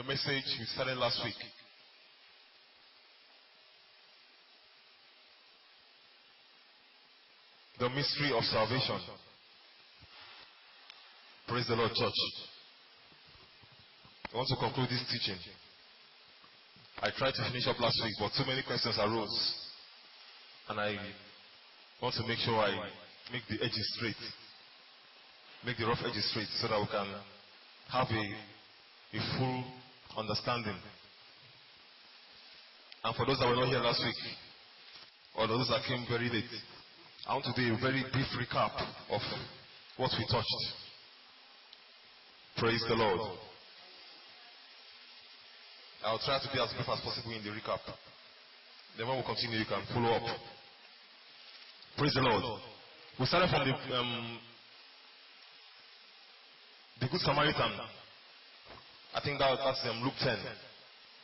the message we started last week. The mystery of salvation. Praise the Lord, church. I want to conclude this teaching. I tried to finish up last week, but too many questions arose. And I want to make sure I make the edges straight. Make the rough edges straight so that we can have a full understanding. And for those that were not here last week, or those that came very late, I want to do a very brief recap of what we touched. Praise the Lord. I'll try to be as brief as possible in the recap. Then when we continue, you can follow up. Praise the Lord. We started from the Good Samaritan. I think that's Luke 10.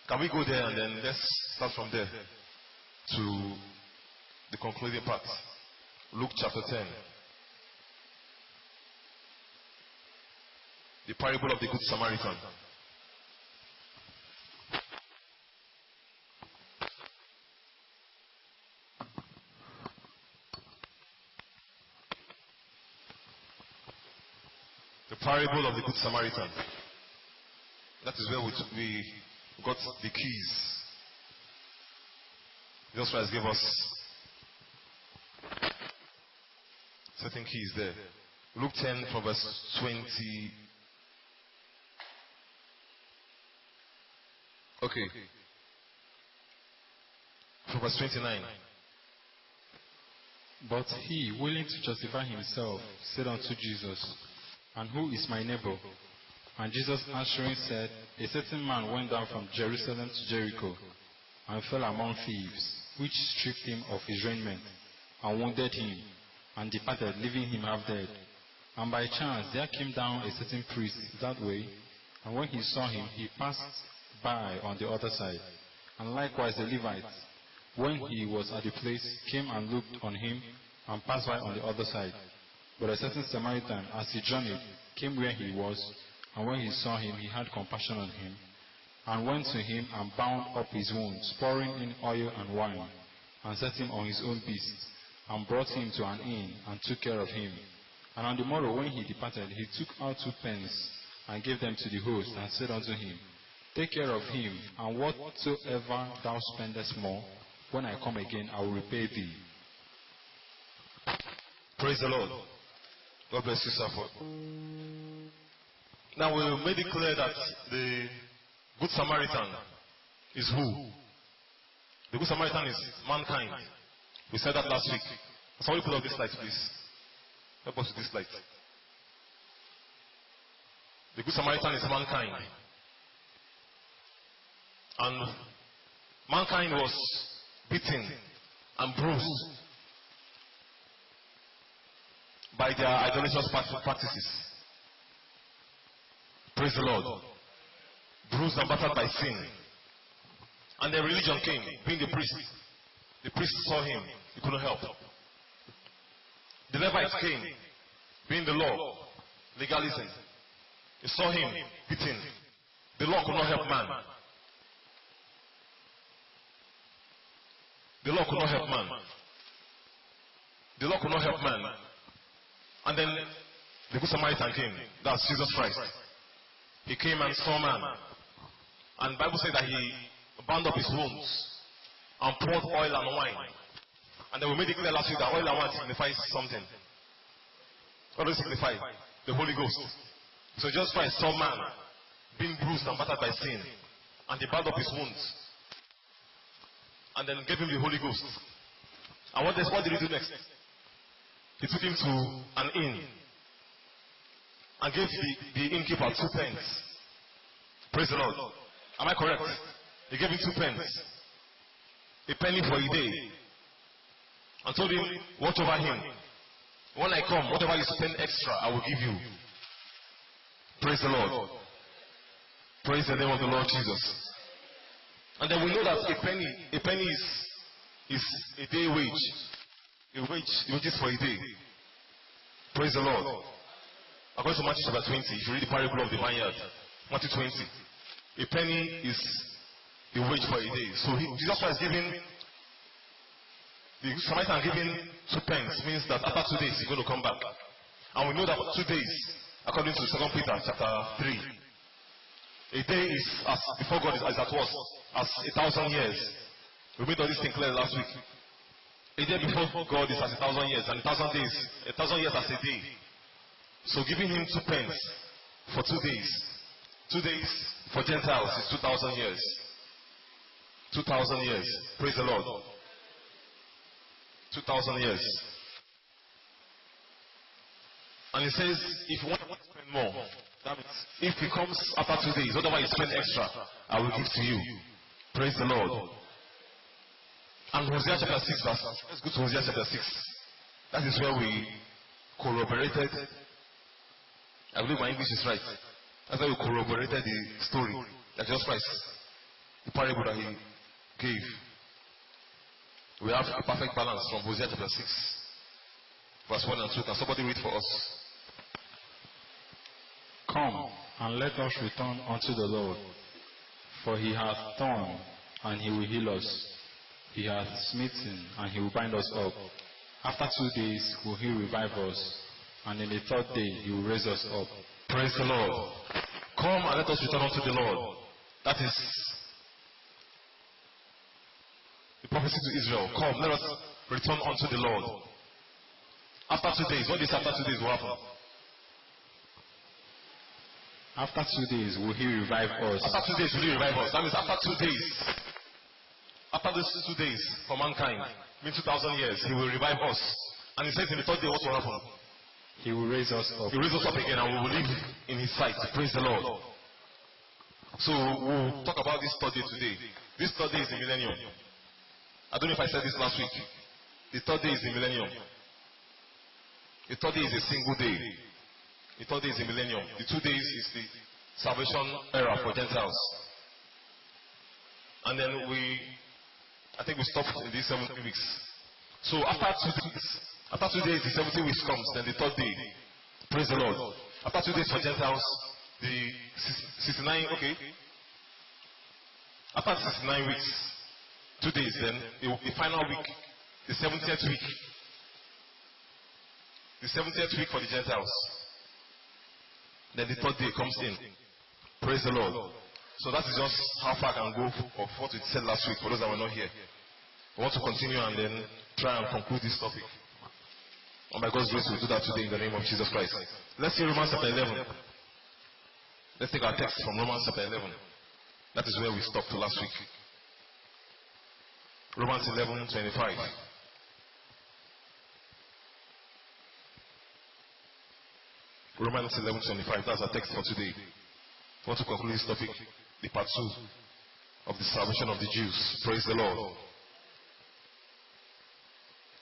Can we go there and then let's start from there to the concluding part. Luke chapter 10. The parable of the Good Samaritan. The parable of the Good Samaritan. That is where we got the keys. Jesus Christ gave us certain keys there. Luke 10 from verse 20. Okay. From verse 29. But he, willing to justify himself, said unto Jesus, And who is my neighbor? And Jesus answering said, A certain man went down from Jerusalem to Jericho, and fell among thieves, which stripped him of his raiment, and wounded him, and departed, leaving him half dead. And by chance there came down a certain priest that way, and when he saw him, he passed by on the other side. And likewise the Levite, when he was at the place, came and looked on him, and passed by on the other side. But a certain Samaritan, as he journeyed, came where he was, and when he saw him, he had compassion on him, and went to him and bound up his wounds, pouring in oil and wine, and set him on his own beast, and brought him to an inn, and took care of him. And on the morrow when he departed, he took out 2 pence, and gave them to the host, and said unto him, Take care of him, and whatsoever thou spendest more, when I come again, I will repay thee. Praise the Lord. God bless you, sir. Now we made it clear that the Good Samaritan is who? The Good Samaritan is mankind. We said that last week. Somebody put up this light, please. Help us with this light. The Good Samaritan is mankind. And mankind was beaten and bruised by their idolatrous practices. Praise the Lord. Bruised and battered by sin. And their religion came, being the priest. The priest saw him, he couldn't help. The Levites came, being the law, legalism. He saw him beaten. The law could not help man. The law could not help man. The law could not help man. And then the Good Samaritan came. That's Jesus Christ. He came and saw man. And the Bible said that he bound up his wounds and poured oil and wine. And then we made it clear last week that oil and wine signifies something. What does it signify? The Holy Ghost. So Jesus Christ saw man being bruised and battered by sin. And he bound up his wounds. And then gave him the Holy Ghost. And what did he do next? He took him to an inn and gave the innkeeper 2 pence. Praise the Lord. Am I correct? He gave him 2 pence. A penny for a day. And told him, watch over him. When I come, whatever you spend extra, I will give you. Praise the Lord. Praise the name of the Lord Jesus. And then we know that a penny is a day wage. Wages for a day. Praise the Lord. According to Matthew chapter 20, if you read the parable of the vineyard, Matthew 20, A penny is a wage for a day. So Jesus Christ giving, the Samaritan giving 2 pence means that after 2 days he's going to come back. And we know that 2 days, according to 2 Peter chapter 3, a day is as before God is at was as 1,000 years. We made all this thing clear last week. A day before God is as 1,000 years, and 1,000 days, 1,000 years as a day. So giving him 2 pence for 2 days. 2 days for Gentiles is 2,000 years. 2,000 years. Praise the Lord. 2,000 years. And he says, if you want to spend more, that means if he comes after 2 days, whatever you spend extra, I will give to you. Praise the Lord. And Hosea chapter 6 verse. Let's go to Hosea chapter 6. That is where we corroborated. I believe my English is right. That's why we corroborated the story that Jesus Christ, the parable that he gave. We have a perfect balance from Hosea chapter 6, verse 1 and 2. Can somebody read for us? Come, and let us return unto the Lord. For he hath torn, and he will heal us. He hath smitten, and he will bind us up. After 2 days will he revive us, and in the 3rd day he will raise us up. Praise the Lord. Come and let us return unto the Lord. That is the prophecy to Israel. Come, let us return unto the Lord. After 2 days, what is after 2 days will happen? After 2 days will he revive us. After 2 days will he revive us. That means after 2 days. After these 2 days for mankind, means 2,000 years, he will revive us. And he says in the 3rd day what will happen? He will raise us up. He will raise us up again and we will live in his sight. Praise the Lord. So we'll talk about this 3rd day today. This 3rd day is the millennium. I don't know if I said this last week. The 3rd day is the millennium. The 3rd day is a single day. The 3rd day is the millennium. The 2 days is the salvation era for Gentiles. And then I think we stopped in these 70 weeks. So after 2 days, the 70 weeks comes, then the 3rd day. Praise the Lord. After 2 days for Gentiles, the 69, okay. After 69 weeks, 2 days, then the final week, the 70th week. The 70th week for the Gentiles. Then the 3rd day comes in. Praise the Lord. So that is just how far I can go of what we said last week for those that were not here. I want to continue and then try and conclude this topic. And by God's grace, we'll do that today in the name of Jesus Christ. Let's see Romans chapter 11. Let's take our text from Romans chapter 11. That is where we stopped last week. Romans 11:25. Romans 11:25. That's our text for today. I want to conclude this topic, the part 2 of the salvation of the Jews. Praise the Lord.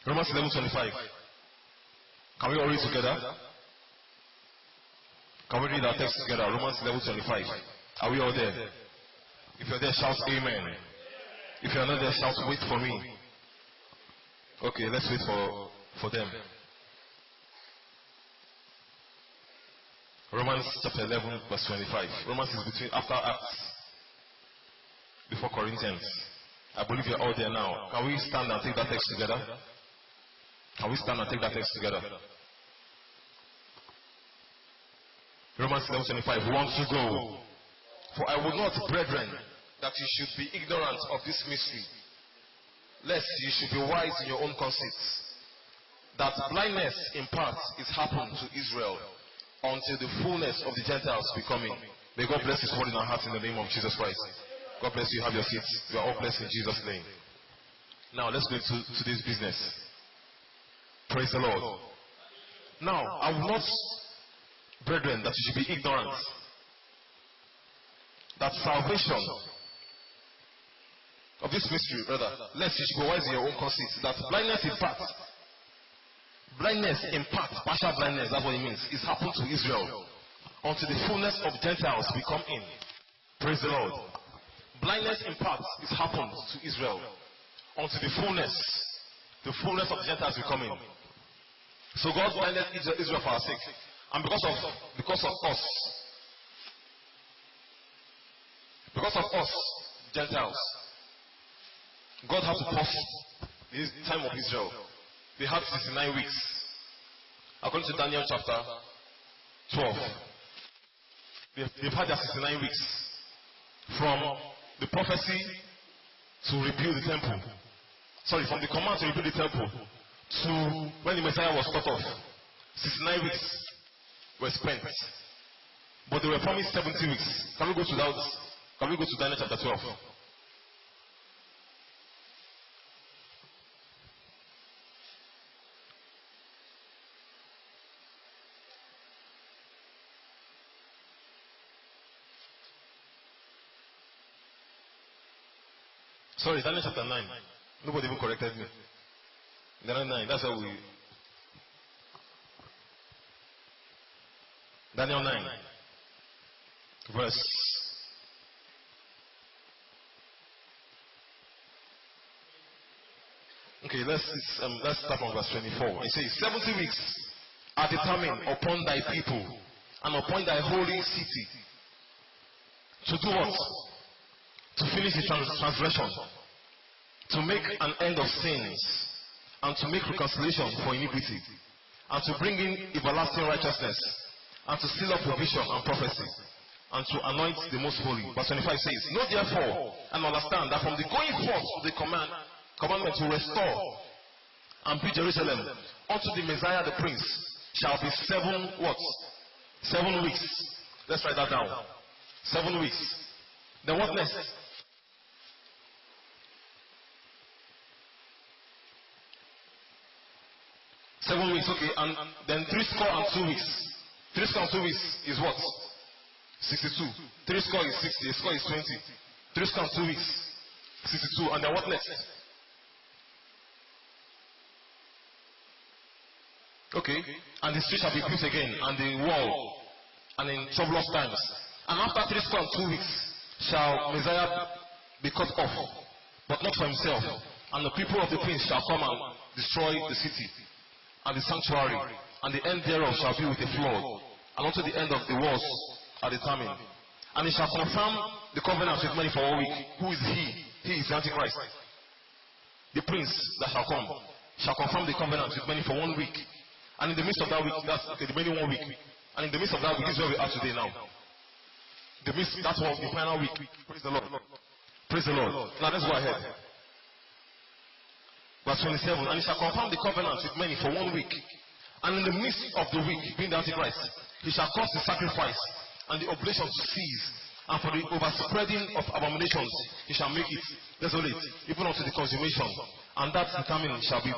Romans 11:25. Can we all read together? Can we read our text together? Romans 11:25. Are we all there? If you're there, shout amen. If you're not there, shout wait for me. Okay, let's wait for them. Romans chapter 11 verse 25. Romans is between after Acts, before Corinthians. I believe you're all there now. Can we stand and take that text together? Can we stand and take that text together? Romans 11:25. Want to go. For I would not, brethren, that you should be ignorant of this mystery, lest you should be wise in your own conceits, that blindness in part is happened to Israel, until the fullness of the Gentiles be coming. May God bless his word in our hearts in the name of Jesus Christ. God bless you. Have your seats. You are all blessed in Jesus' name. Now let's go to today's business. Praise the Lord. Now, I will not, brethren, that you should be ignorant that salvation of this mystery, brother, lest you should be wise in your own conceit, that blindness in part, partial blindness, that's what it means, is happened to Israel until the fullness of Gentiles will come in. Praise the Lord. Blindness in part is happened to Israel until the fullness of the Gentiles will come in. So God blinded Israel for our sake, and because of us, Because of us, Gentiles, God had to pause the time of Israel. They had 69 weeks. According to Daniel chapter 12, they've had their 69 weeks from the prophecy to rebuild the temple. Sorry, from the command to rebuild the temple to when the Messiah was cut off. 69 weeks were spent. But they were promised 70 weeks. Can we go to that? Can we go to Daniel chapter 12? Sorry, Daniel chapter 9. Nobody even corrected me. Daniel 9, that's how we... Daniel 9, verse... Okay, let's start from verse 24. It says, 70 weeks are determined upon thy people and upon thy holy city. To do what? To finish the transgression, to make an end of sins, and to make reconciliation for iniquity, and to bring in everlasting righteousness, and to seal up provision and prophecy, and to anoint the most holy. Verse 25 says, know therefore and understand that from the going forth of the commandment to restore and build Jerusalem unto the Messiah the Prince shall be 7 what? 7 weeks. Let's write that down. 7 weeks. Then what next? 7 weeks, okay, and then 62 weeks. 62 weeks is what? 62. 3 score is 60, a score is 20. 3 weeks, 62, and then what next? Okay, and the street shall be built again, and the wall, and in troublous times. And after 3 weeks shall Messiah be cut off, but not for himself. And the people of the prince shall come and destroy the city and the sanctuary, and the end thereof shall be with a flood, and unto the end of the walls are determined. And he shall confirm the covenant with many for 1 week. Who is he? He is the Antichrist. The prince that shall come shall confirm the covenant with many for 1 week. And in the midst of that week, that's okay, the remaining 1 week. And in the midst of that week, this is where we are today now. That was the final week. Praise the Lord. Praise the Lord. Now let's go ahead. Verse 27, and he shall confirm the covenant with many for 1 week. And in the midst of the week, being the Antichrist, he shall cause the sacrifice and the oblation to cease. And for the overspreading of abominations, he shall make it desolate, even unto the consummation. And that determined shall be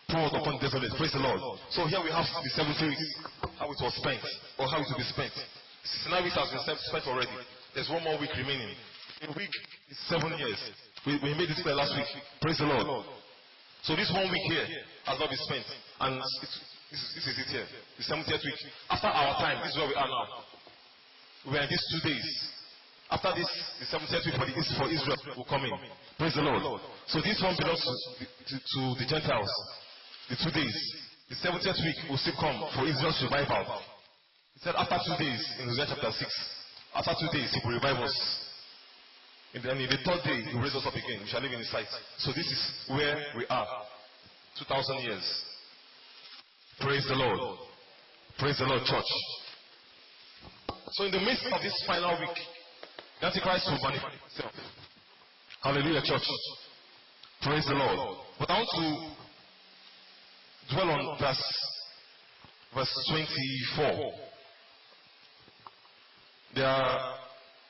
poured upon the desolate. Praise the Lord. So here we have the 70 weeks, how it was spent, or how it will be spent. 69 weeks has been spent already. There's 1 more week remaining. A week is 7 years. We made this clear last week. Praise the Lord. So this 1 week here has not been spent. And this is it here. The 70th week. After our time, this is where we are now. We are in these 2 days. After this, the 70th week for Israel will come in. Praise the Lord. So this one belongs to the Gentiles. The 2 days. The 70th week will still come for Israel's revival. He said after 2 days in Hosea chapter 6. After 2 days, he will revive us. And in the 3rd day, he will raise us up again. We shall live in his sight. So this is where we are. 2,000 years. Praise the Lord. Praise the Lord, church. So in the midst of this final week, the Antichrist will manifest himself. Hallelujah, church. Praise the Lord. But I want to dwell on verse 24.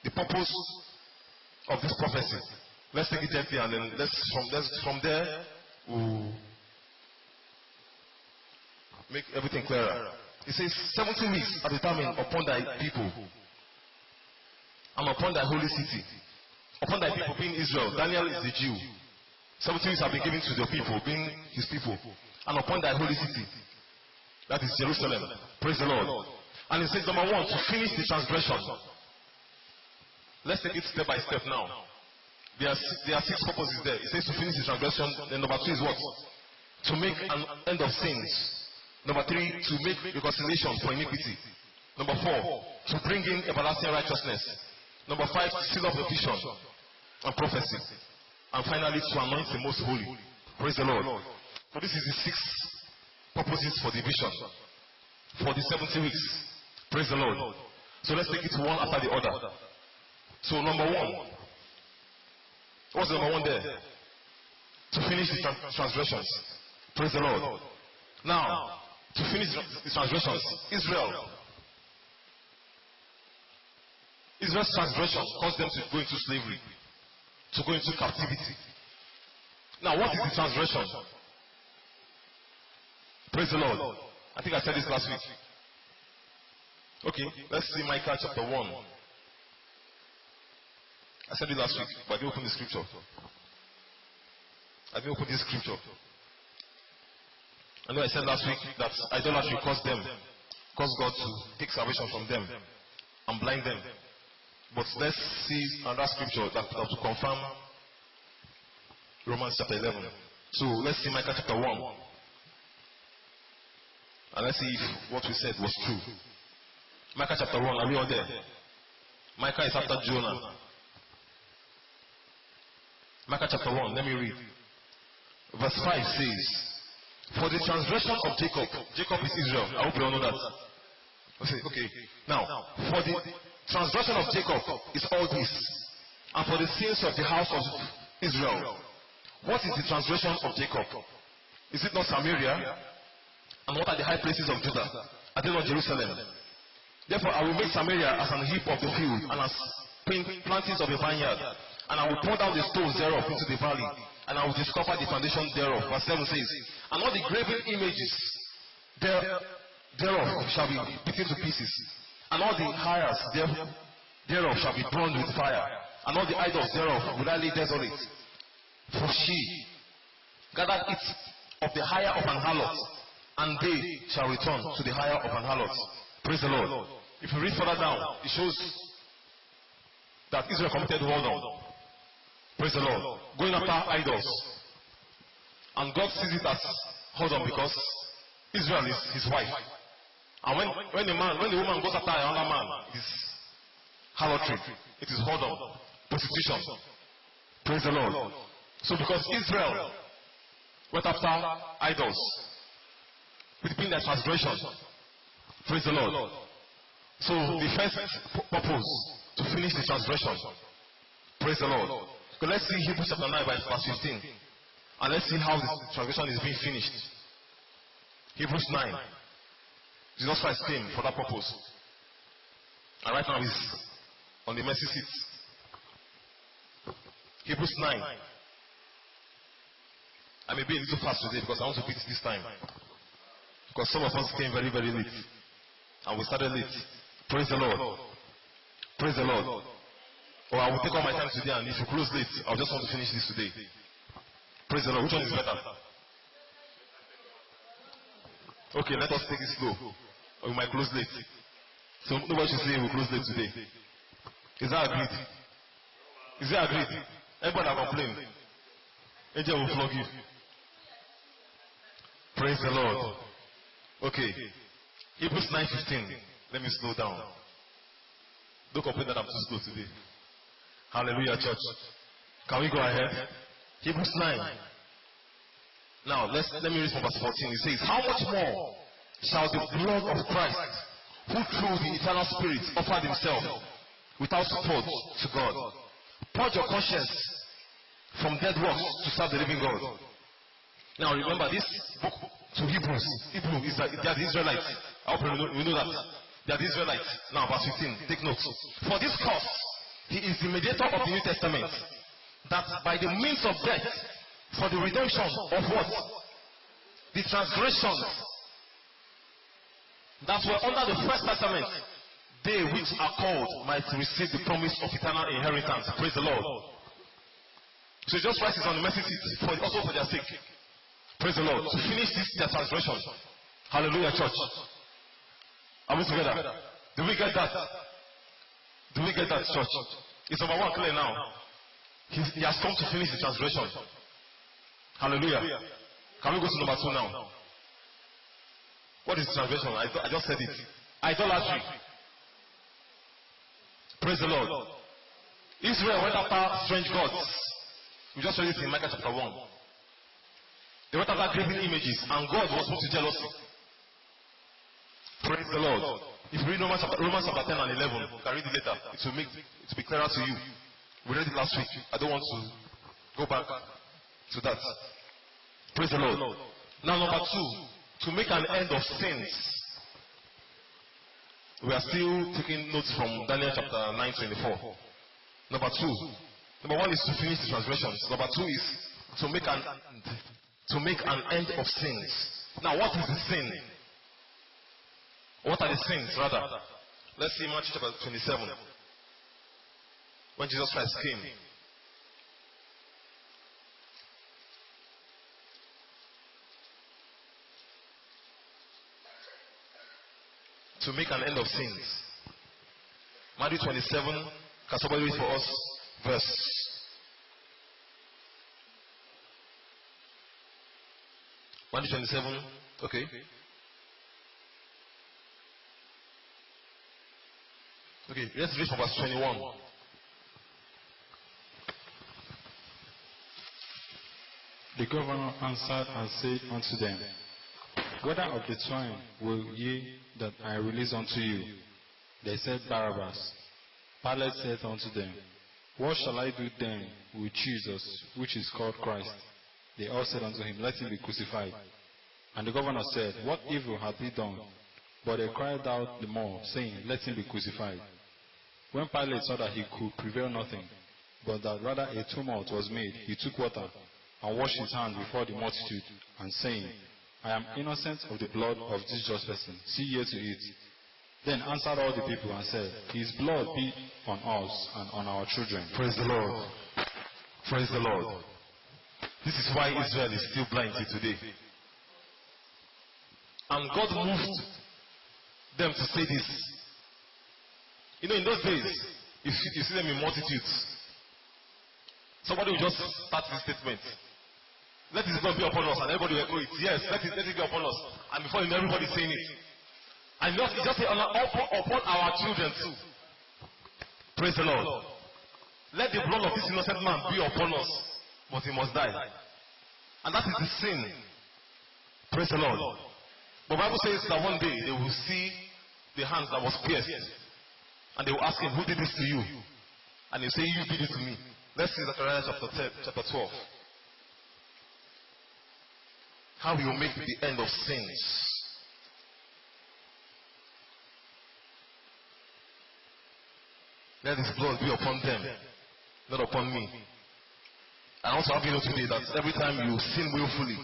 The purpose of this prophecy. Let's take it gently, and then from there we'll make everything clearer. It says 70 weeks are determined upon thy people and upon thy holy city. Upon thy people being Israel. Daniel is the Jew. 70 weeks have been given to the people, being his people. And upon thy holy city. That is Jerusalem. Praise the Lord. And it says number 1, to finish the transgression. Let's take it step by step now. There are 6 purposes there. It says to finish the transgression. Then number 2 is what? To make an end of sins. Number 3, to make reconciliation for iniquity. Number 4, to bring in everlasting righteousness. Number 5, to seal up the vision and prophecy. And finally, to anoint the most holy. Praise the Lord. So this is the 6 purposes for the vision. For the 70 weeks. Praise the Lord. So let's take it one after the other. So number 1. What's the number 1 there? To finish the transgressions. Praise the Lord. Now, to finish the transgressions, Israel's transgression caused them to go into slavery, to go into captivity. Now, what is the transgression? Praise the Lord. I think I said this last week. Okay, let's see Micah chapter 1. I said it last week, but I didn't open the scripture. I know I said last week that idolatry caused God to take salvation from them and blind them. But let's see another scripture that to confirm Romans chapter 11. So let's see Micah chapter 1. And let's see if what we said was true. Micah chapter 1, are we all there? Micah is after Jonah. Micah chapter 1, let me read. Verse 5 says, for the transgression of Jacob is Israel. I hope you all know that. Okay. Now, for the transgression of Jacob is all this, and for the sins of the house of Israel. What is the transgression of Jacob? Is it not Samaria? And what are the high places of Judah? Are they not Jerusalem? Therefore, I will make Samaria as an heap of the field, and as plantings of a vineyard. And I will pour down the stones thereof into the valley, and I will discover the foundation thereof. Verse 7 says, and all the graven images thereof shall be beaten to pieces, and all the hires thereof shall be burned with fire, and all the idols thereof will I lay desolate. For she gathered it of the hire of an harlot, and they shall return to the hire of an harlot. Praise the Lord. If you read further down, it shows that Israel committed whoredom. Praise the Lord. Going after idols. And God sees it as whoredom because Israel is his wife. And when the woman goes after another man, it is harlotry. It is whoredom. Prostitution. Praise the Lord. So because Israel went after idols, within their transgression. Praise the Lord. So the first purpose, to finish the transgression. Praise the Lord. So let's see Hebrews chapter 9 verse 15. And let's see how the transgression is being finished. Hebrews 9. Jesus Christ came for that purpose. And right now he's on the mercy seat. Hebrews 9. I may be a little fast today because I want to beat this time. Because some of us came very, very late. And we started late. Praise the Lord. Praise the Lord. Or I will take all my time today, and if you close late, I'll just want to finish this today. Praise the Lord. Which one is better? Okay, let us take it slow. Or we might close late. So nobody should say we'll close late today. Is that agreed? Is that agreed? Everybody that complain. Angel will flog you. Praise the Lord. Okay. Hebrews 9:15. Let me slow down. Don't complain that I'm too slow today. Hallelujah, church. Can we go ahead? Hebrews 9. Now, let me read from verse 14. It says, how much more shall the blood of Christ, who through the eternal Spirit offered himself without fault to God, purge your conscience from dead works to serve the living God. Now, remember, this book to Hebrews, Hebrew is that they are the Israelites. I hope we know that. They are the Israelites. Now, verse 15, take note. For this cause, he is the mediator of the New Testament, that by the means of death, for the redemption of what? The transgressions that were under the first testament, they which are called might receive the promise of eternal inheritance. Praise the Lord. So just write it on the message also for their sake. Praise the Lord. To finish this their transgression. Hallelujah, church. Are we together? Do we get that? Do we get that, church? It's number one clear now. He has come to finish the transgression. Hallelujah. Can we go to number 2 now? What is transgression? I just said it. Idolatry. Praise the Lord. Israel went after strange gods. We just read it in Micah chapter 1. They went after graven images, and God was moved to jealousy. Praise the Lord. If you read Romans chapter 10 and 11, you can read it later. It will be clearer to you. We read it last week. I don't want to go back to that. Praise the Lord. Now, number 2, to make an end of sins. We are still taking notes from Daniel chapter 9:24. Number 2. Number 1 is to finish the transgressions. Number 2 is to make an end of sins. Now, what is the sin? What are the sins, rather? Let's see Matthew chapter 27. When Jesus Christ came. To make an end of sins. Matthew 27. Can somebody read for us? Verse. Matthew 27. Okay. Okay, let's read from verse 21. The governor answered and said unto them, Whether of the twain will ye that I release unto you? They said, Barabbas. Pilate said unto them, What shall I do then with Jesus, which is called Christ? They all said unto him, Let him be crucified. And the governor said, What evil hath he done? But they cried out the more, saying, Let him be crucified. When Pilate saw that he could prevail nothing, but that rather a tumult was made, he took water, and washed his hands before the multitude, and saying, I am innocent of the blood of this just person. See ye to it. Then answered all the people and said, His blood be on us and on our children. Praise the Lord. Praise the Lord. This is why Israel is still blind till today. And God moved them to say this. You know, in those days, you see them in multitudes. Somebody will just start this statement. Let His blood be upon us, and everybody will echo it. Yes, let it be upon us. And before you know, everybody is saying it. And he just say, upon our children too. Praise the Lord. Let the blood of this innocent man be upon us, but he must die. And that is the sin. Praise the Lord. But the Bible says that one day they will see the hands that was pierced. And they will ask him, Who did this to you? And he'll say, You did it to me. Let's see Zechariah chapter 12. How he will make the end of sins. Let His blood be upon them, not upon me. I also have you know today that every time you sin willfully,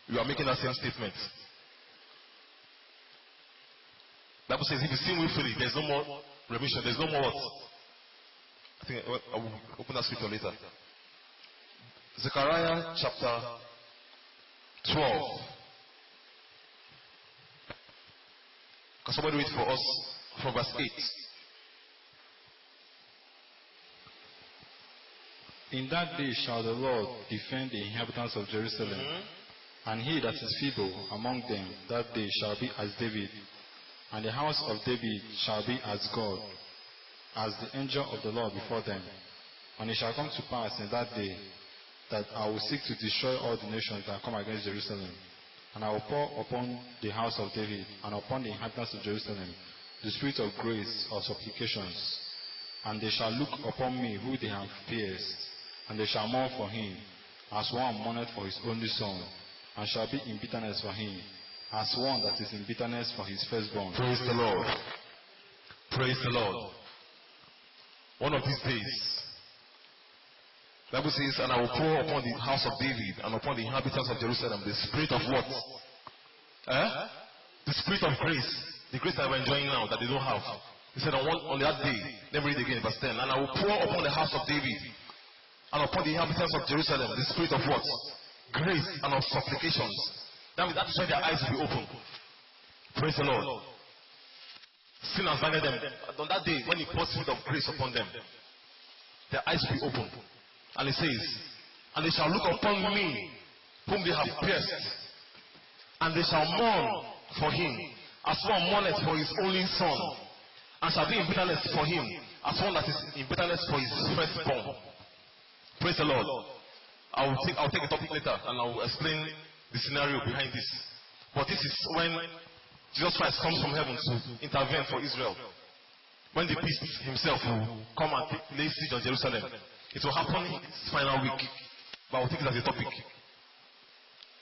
you are making that same statement. The Bible says if you sin willfully, there's no more remission, there's no more what? I think I will open that scripture later. Zechariah chapter 12. Can somebody read for us from verse 8? In that day shall the Lord defend the inhabitants of Jerusalem, and he that is feeble among them that day shall be as David, and the house of David shall be as God, as the angel of the Lord before them. And it shall come to pass in that day that I will seek to destroy all the nations that come against Jerusalem, and I will pour upon the house of David and upon the inhabitants of Jerusalem the spirit of grace or supplications, and they shall look upon me who they have pierced, and they shall mourn for him, as one mourneth for his only son, and shall be in bitterness for him, as one that is in bitterness for his firstborn. Praise the Lord. Praise the Lord. One of these days, the Bible says, and I will pour upon the house of David and upon the inhabitants of Jerusalem the spirit of what? The spirit of grace. The grace that we're enjoying now that they don't have. He said on that day, let me read again verse 10. And I will pour upon the house of David and upon the inhabitants of Jerusalem the spirit of what? Grace and of supplications. That is why their eyes will be open. Praise the Lord. Sin has blinded them. On that day, when He pours spirit of grace upon them, their eyes will be open. And He says, and they shall look upon me, whom they have pierced, and they shall mourn for him, as one mourneth for his only son, and shall be in bitterness for him, as one that is in bitterness for his firstborn. Praise the Lord. I'll take a topic later and I'll explain the scenario behind this. But this is when Jesus Christ comes from heaven to intervene for Israel. When the beast himself will come and lay siege on Jerusalem. It will happen in its final week. But I'll take it as a topic.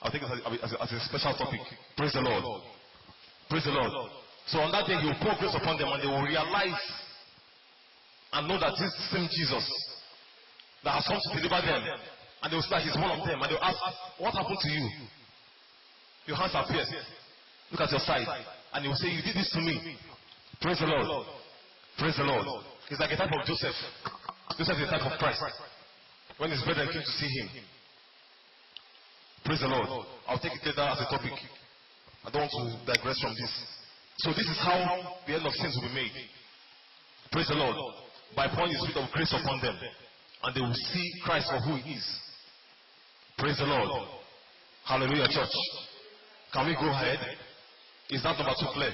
I'll take it as a special topic. Praise the Lord. Praise the Lord. So on that day he will pour grace upon them and they will realize and know that this same Jesus that has come to deliver them, and they will say that he's one of them, and they will ask, what happened to you? Your hands are pierced. Look at your side. And he will say, you did this to me. Praise the Lord. Praise the Lord. It's like a type of Joseph. Joseph is a type of Christ. When his brethren came to see him. Praise the Lord. I'll take it later as a topic. I don't want to digress from this. So this is how the end of sins will be made. Praise the Lord. By pouring the spirit of grace upon them. And they will see Christ for who he is. Praise the Lord. Hallelujah, church. Can we go ahead? Is that number 2 clear?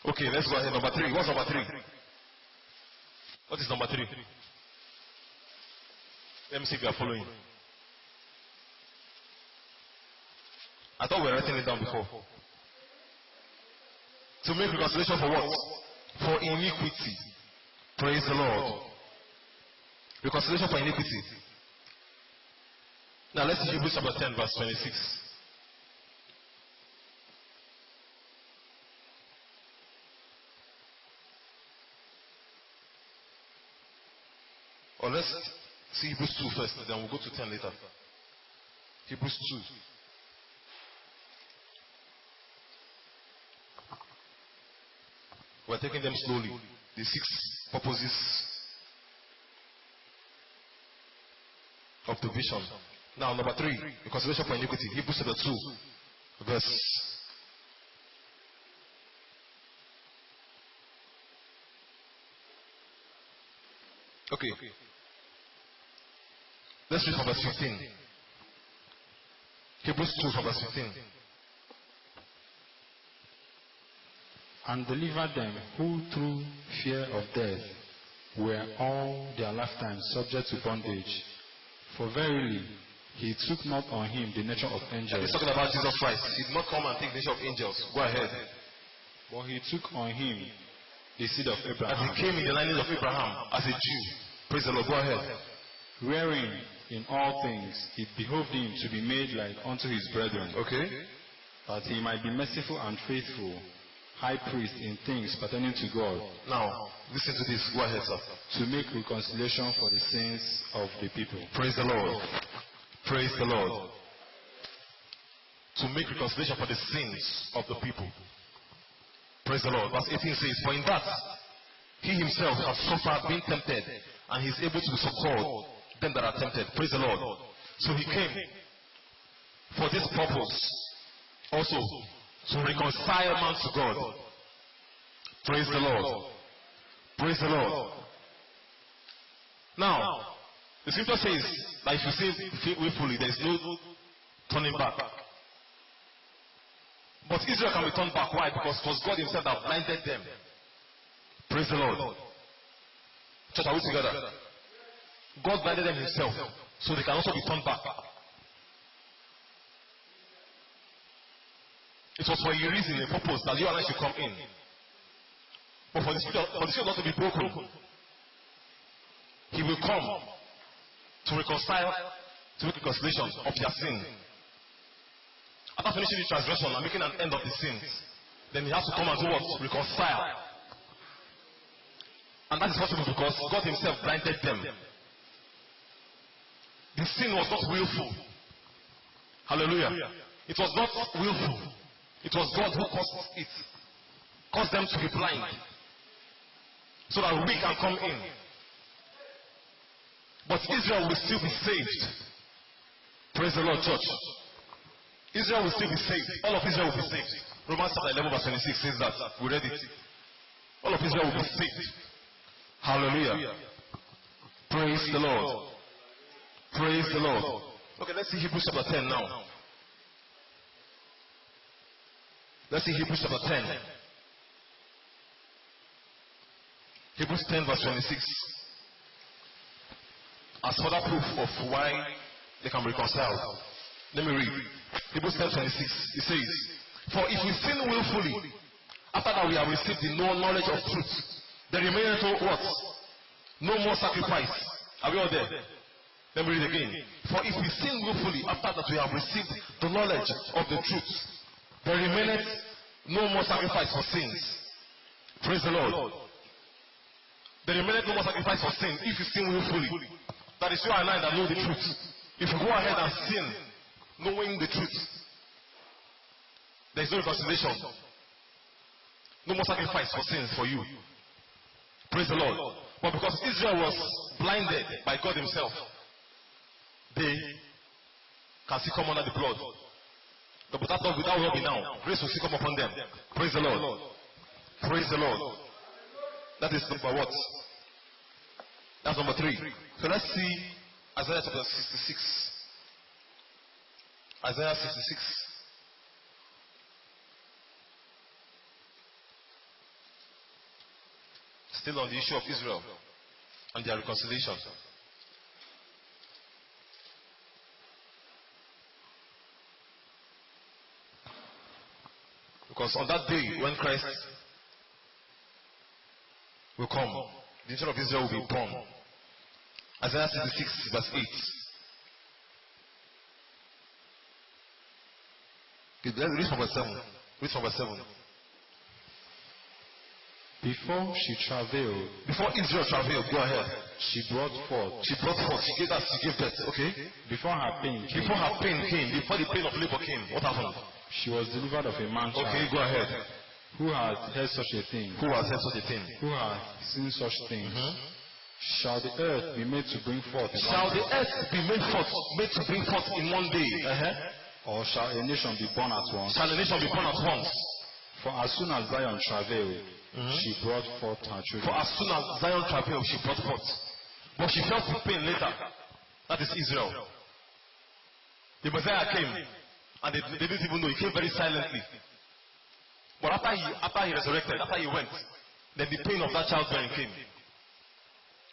Okay, let's go ahead. Number 3. What's number 3? What is number 3? Let me see if you are following. I thought we were writing it down before. To make reconciliation for what? For iniquity. Praise the Lord. Reconciliation for iniquity. Now let's see Hebrews chapter 10 verse 26. Or let's see Hebrews 2 first, then we'll go to 10 later. Hebrews 2. We're taking them slowly. The 6 purposes of the vision. Now, number 3, reconciliation for iniquity. Hebrews chapter 2, verse. Okay. Let's read from verse 15. Hebrews 2 from verse 15. And deliver them who through fear of death were all their lifetime subject to bondage. For verily he took not on him the nature of angels. He's talking about Jesus Christ. He did not come and take the nature of angels. Go ahead. But he took on him the seed of Abraham. And he came in the lineage of Abraham as a Jew. Praise the Lord. Go ahead. Wherein in all things it behoved him to be made like unto his brethren. Okay. That he might be merciful and faithful, high priest in things pertaining to God. Now, listen to this. Go ahead, sir. To make reconciliation for the sins of the people. Praise the Lord. Praise the Lord. To make reconciliation for the sins of the people. Praise the Lord. Verse 18 says, for in that he himself has suffered being tempted, and he is able to succor them that are tempted. Praise the Lord. So he came for this purpose also, to reconcile man to God. Praise the Lord. Praise the Lord. Now, the scripture says that if you sin willfully, there is no turning back. But Israel can be turned back. Why? Because it was God himself that blinded them. Praise the Lord. Church, are we together? God blinded them himself, so they can also be turned back. It was for a reason, a purpose, that you and I should come in. But for the spirit not to be broken, he will come to reconcile, to make reconciliation of their sin. After finishing the transgression and making an end of the sins, then he has to come and do what? Reconcile. And that is possible because God himself blinded them. The sin was not willful. Hallelujah. It was not willful. It was God who caused them to be blind, so that we can come in. But Israel will still be saved. Praise the Lord, church. Israel will still be saved. All of Israel will be saved. Romans chapter 11 verse 26 says that. We read it. All of Israel will be saved. Hallelujah. Praise the Lord. Praise the Lord. Okay, let's see Hebrews chapter 10 now. Let's see Hebrews chapter 10. Hebrews 10 verse 26. As further proof of why they can be reconciled. Let me read. Hebrews 10:26. It says, for if we sin willfully, after that we have received the knowledge of truth, there remaineth what? No more sacrifice. Are we all there? Let me read again. For if we sin willfully, after that we have received the knowledge of the truth, there remaineth no more sacrifice for sins. Praise the Lord. There remaineth no more sacrifice for sin if you sin willfully. That is you and I that know the truth. If you go ahead and sin, knowing the truth, there is no reconciliation. No more sacrifice for sins for you. Praise the Lord. But because Israel was blinded by God himself, they can still come under the blood. But that will be now. Grace will still come upon them. Praise the Lord. Praise the Lord. That is number what? That's number 3. So let's see Isaiah chapter 66. Isaiah 66. Still on the issue of Israel and their reconciliation. Because on that day when Christ will come, the nation of Israel will be born. Isaiah 66 verse 8. Read from verse 7. Read from verse 7. Before Israel travailed, go ahead. she brought forth. She gave birth. Okay. Before her pain came. Before the pain of labor came, what happened? She was delivered of a man child. Okay, go ahead. Who had heard such a thing? Who has heard such a thing? Who has seen such things? Shall the earth be made to bring forth? Shall the earth be made to bring forth in one day? Or shall a nation be born at once? Shall a nation be born at once? For as soon as Zion travailed, she brought forth her children. For as soon as Zion travailed, she brought forth. But she felt the pain later. That is Israel. The Messiah came, and they didn't even know. He came very silently. But after he resurrected, after he went, then the pain of that childbearing came.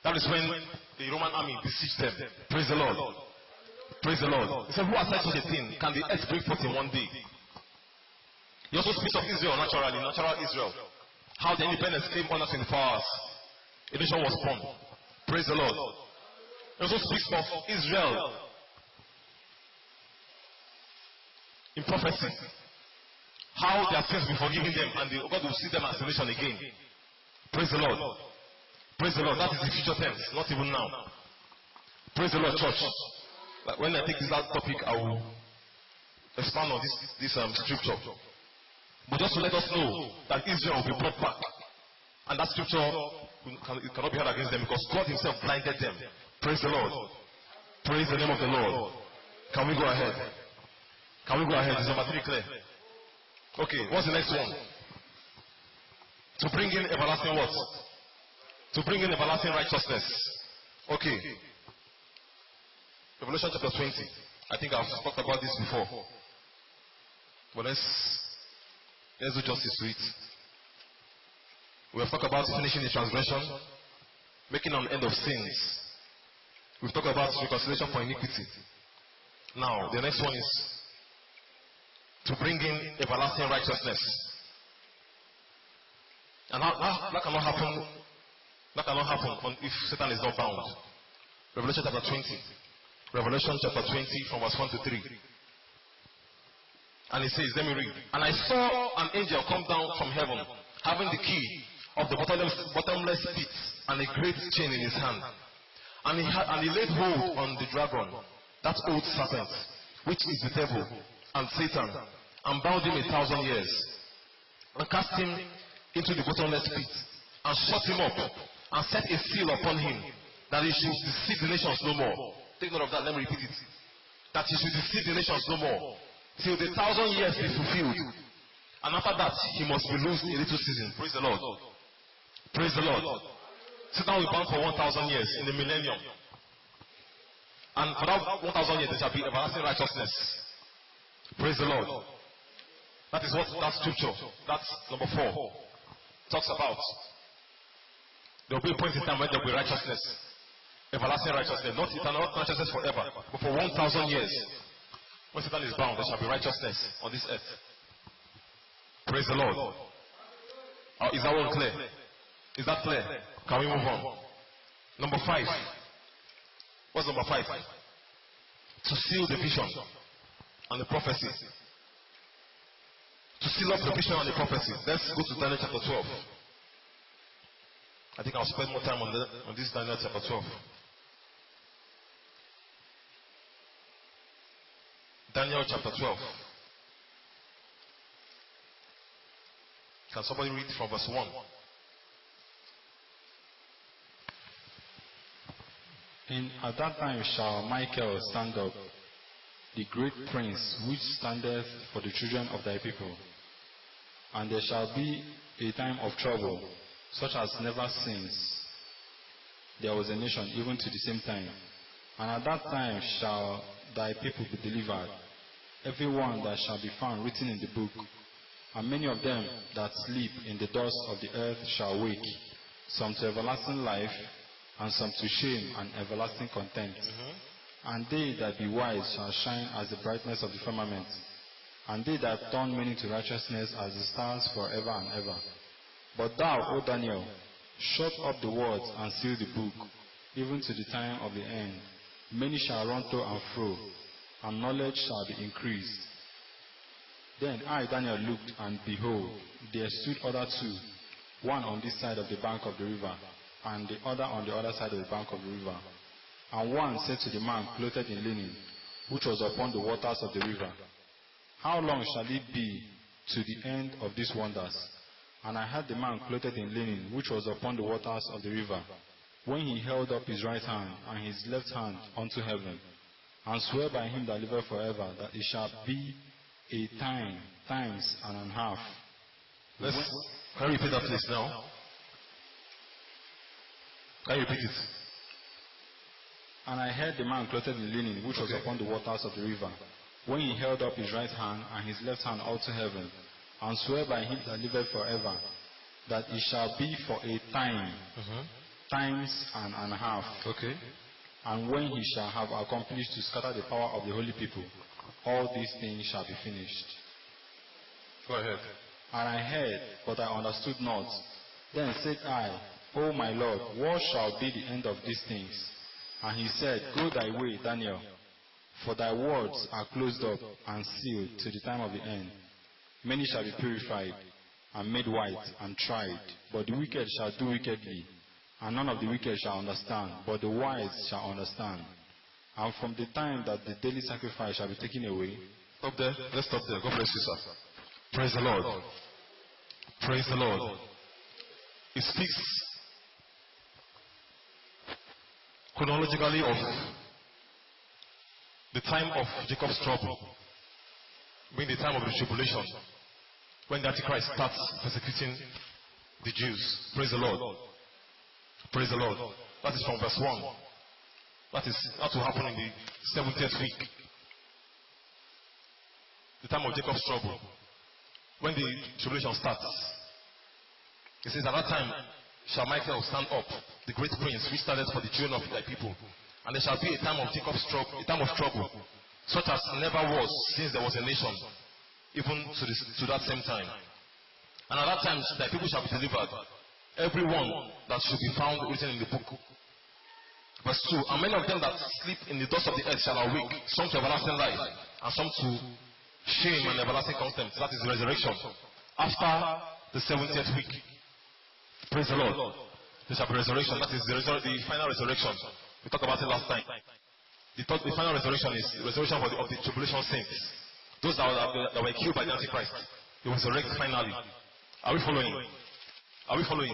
That is when the Roman army besieged them. Praise the Lord. Praise the Lord. He said, who has said such a thing? Can the earth bring forth in one day? He also speaks of Israel naturally, natural Israel. How the independence came under 24 hours. A nation was born. Praise the Lord. He also speaks of Israel in prophecy. How their sins will be forgiven them and God will see them as a nation again. Praise the Lord. Praise the Lord. That is the future tense, not even now. Praise the Lord, church. Like when I take this last topic, I will expand on this scripture. But just to let us know that Israel will be brought back. And that scripture, it cannot be held against them because God himself blinded them. Praise the Lord. Praise the name of the Lord. Can we go ahead? Can we go ahead? Is number 3 clear? Okay, what's the next one? To bring in everlasting what? To bring in everlasting righteousness. Okay. Revelation chapter 20. I think I've talked about this before. But let's do justice to it. We have talked about finishing the transgression, making an end of sins. We've talked about reconciliation for iniquity. Now, the next one is to bring in everlasting righteousness. And that cannot happen. That cannot happen if Satan is not bound. Revelation chapter 20. Revelation chapter 20 from verse 1 to 3. And it says, let me read. And I saw an angel come down from heaven, having the key of the bottomless pit and a great chain in his hand. And he laid hold on the dragon, that old serpent, which is the devil and Satan, and bound him 1,000 years, and cast him into the bottomless pit, and shut him up, and set a seal upon him, that he should deceive the nations no more. Take note of that, let me repeat it. That he should deceive the nations no more, till the 1,000 years be fulfilled. And after that, he must be loosed a little season. Praise the Lord. Praise the Lord. Satan will be bound for 1,000 years in the millennium. And for that 1,000 years, there shall be everlasting righteousness. Praise the Lord. That is what that scripture, that's number 4, talks about. There will be a point in time when there will be righteousness. Everlasting righteousness. Not eternal righteousness forever. But for 1,000 years. When Satan is bound, there shall be righteousness on this earth. Praise the Lord. Is that one clear? Is that clear? Can we move on? Number 5. What's number 5? To seal the vision and the prophecy. To seal up the vision and the prophecy. Let's go to Daniel chapter 12. I think I'll spend more time on this Daniel chapter 12. Daniel chapter 12. Can somebody read from verse 1? And at that time shall Michael stand up, the great prince, which standeth for the children of thy people. And there shall be a time of trouble, such as never since there was a nation, even to the same time. And at that time shall thy people be delivered, every one that shall be found written in the book. And many of them that sleep in the dust of the earth shall wake, some to everlasting life, and some to shame and everlasting contempt. And they that be wise shall shine as the brightness of the firmament, and they that turn many to righteousness as the stars forever and ever. But thou, O Daniel, shut up the words and seal the book, even to the time of the end. Many shall run to and fro, and knowledge shall be increased. Then I, Daniel, looked, and behold, there stood other two, one on this side of the bank of the river, and the other on the other side of the bank of the river. And one said to the man clothed in linen, which was upon the waters of the river, How long shall it be to the end of these wonders? And I heard the man clothed in linen, which was upon the waters of the river, when he held up his right hand and his left hand unto heaven, and swear by him that liveth forever, that it shall be a time, times and a half. Can you repeat that please now? Can you repeat it? And I heard the man clothed in linen, which was upon the waters of the river, when he held up his right hand and his left hand unto heaven, and swear by him that liveth forever, that it shall be for a time, times and a half. Okay. And when he shall have accomplished to scatter the power of the holy people, all these things shall be finished. Go ahead. And I heard, but I understood not. Then said I, O my Lord, what shall be the end of these things? And he said, Go thy way, Daniel, for thy words are closed up and sealed to the time of the end. Many shall be purified, and made white, and tried. But the wicked shall do wickedly, and none of the wicked shall understand, but the wise shall understand. And from the time that the daily sacrifice shall be taken away. Stop there. Let's stop there. God bless you, sir. Praise the Lord. Praise the Lord. It speaks chronologically of the time of Jacob's trouble, being the time of the tribulation, when the Antichrist starts persecuting the Jews. Praise the Lord. Praise the Lord. That is from verse 1. That will happen in the 70th week. The time of Jacob's trouble. When the tribulation starts. It says, At that time shall Michael stand up, the great prince, which started for the children of thy people. And there shall be a time of Jacob's trouble, a time of trouble, such as never was since there was a nation, even to that same time. And at that time thy people shall be delivered, every one that should be found written in the book. Verse 2, And many of them that sleep in the dust of the earth shall awake, some to everlasting life, and some to shame and everlasting contempt. That is the resurrection. After the 70th week. Praise the Lord. There shall be resurrection. That is the final resurrection. We talked about it last time. The final resurrection is the resurrection of the tribulation saints. Those that were killed by the Antichrist. They will resurrect finally. Are we following? Are we following?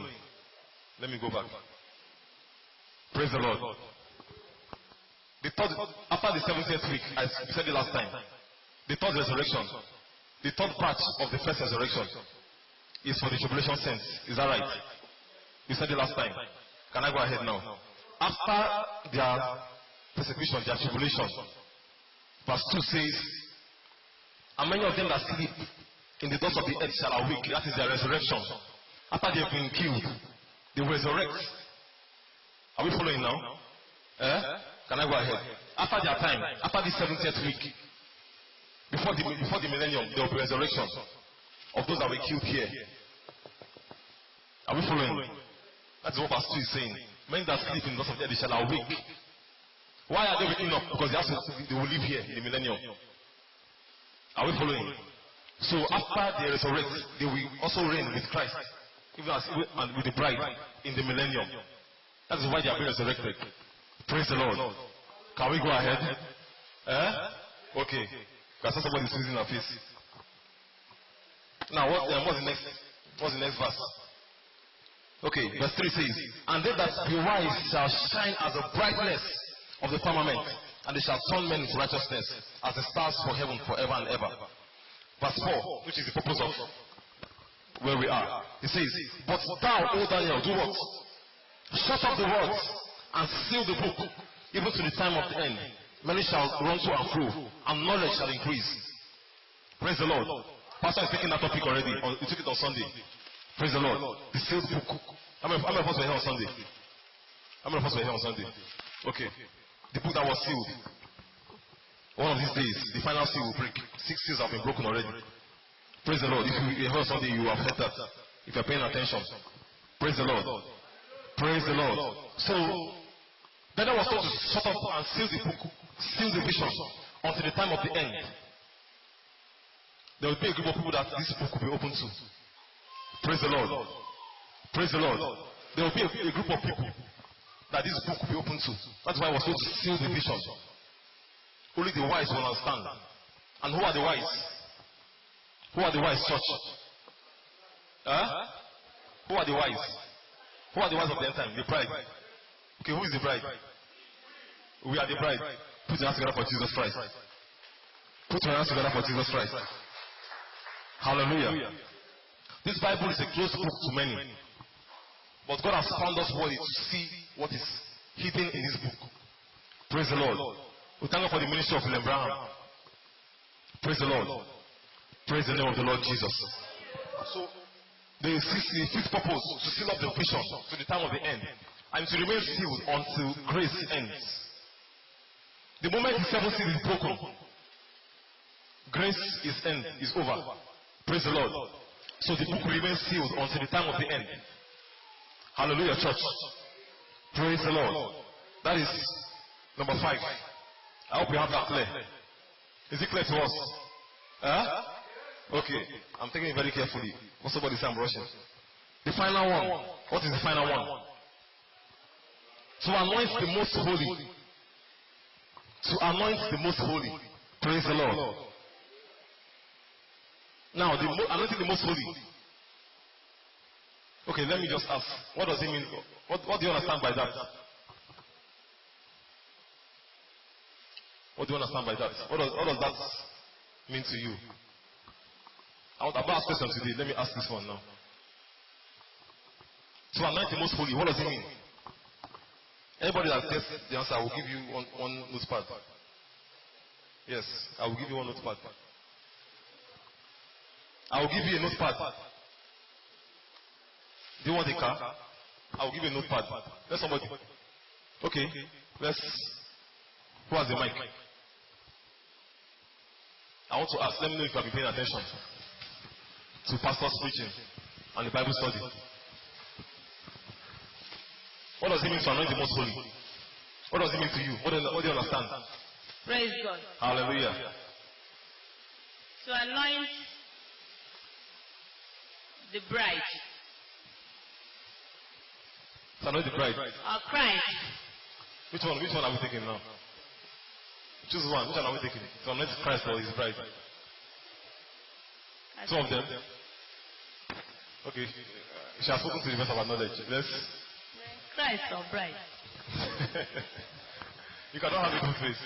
Let me go back. Praise the Lord. After the 70th week, I said it last time, the third resurrection, the third part of the first resurrection is for the tribulation saints. Is that right? You said it last time. Can I go ahead now? After their persecution, their tribulation, verse 2 says, And many of them that sleep in the dust of the earth shall awake. That is their resurrection. After they have been killed, They will resurrect. Are we following now? Can I go ahead? After their time, after the 70th week, before the millennium, there will be resurrection of those that were killed here. Are we following? That's what verse 2 is saying. Men that sleep in the dust of the earth shall awake. Why are they waking up? Because they will live here in the millennium. Are we following? So after they resurrect, they will also reign with Christ, even as and with the bride in the millennium. That is why they are being resurrected. Praise the Lord. Can we go ahead? Okay. Because somebody is using our face. Now, what's the next verse? Okay, verse 3 says, and they that be wise shall shine as the brightness of the firmament, and they shall turn men into righteousness as the stars for heaven forever and ever. Verse 4, which is the purpose of where we are. It says, but thou, O Daniel, do what? Shut up the words and seal the book, even to the time of the end. Many shall run to and fro, and knowledge shall increase. Praise the Lord. Pastor is taking that topic already. He took it on Sunday. Praise the Lord. The sealed book. How many of us were here on Sunday? How many of us were here on Sunday? Okay. The book that was sealed. One of these days, the final seal will break. 6 seals have been broken already. Praise the Lord. If you heard Sunday, you have heard that. If you're paying attention. Praise the Lord. Praise the Lord. So, Daniel was told to shut up and seal the book, seal the vision until the time of the end. There will be a group of people that this book will be open to. Praise the Lord. Praise the Lord. There will be a group of people that this book will be open to. That's why I was told to seal the vision. Only the wise will understand. And who are the wise? Who are the wise, church? Who are the wise? Who are the wise of the end time? The bride. Okay, who is the bride? We are the bride. Put your hands together for Jesus Christ. Put your hands together for Jesus Christ. Hallelujah. This Bible is a closed book to many. But God has found us worthy to see what is hidden in this book. Praise the Lord. We thank God for the ministry of William Branham. Praise the Lord. Praise the name of the Lord Jesus. So, the fifth purpose, to seal up the vision to the time of the end, and to remain sealed until grace ends. The moment the seventh seal is broken, grace is over. Praise the Lord. So the book remains sealed until the time of the end. Hallelujah, church. Praise the Lord. That is number 5. I hope you have that clear. Is it clear to us? Okay. I'm taking it very carefully. What somebody say I'm rushing. The final one. What is the final one? To anoint the most holy. To anoint the most holy. Praise the Lord. Now, anointing the most holy. Okay, let me just ask. What does it mean? What do you understand by that? What do you understand by that? What does that mean to you? I'm about to ask questions today. Let me ask this one now. To anoint the most holy, what does it mean? Anybody that gets the answer, I will give you one notepad. Yes, I will give you one notepad. I will give you a notepad. Do you want a car? I will give you a notepad. Let somebody. Okay. Who has the mic? I want to ask. Let me know if you have been paying attention to pastor's preaching and the Bible study. What does it mean to anoint the most holy? What does it mean to you? What do you understand? Praise God. Hallelujah. To anoint the bride. To anoint the bride. Or Christ. Which one are we taking now? Choose one. Which one are we taking? To anoint Christ or his bride? Two of them. Okay. She has spoken to the best of our knowledge. Christ or bride. You cannot have it both ways.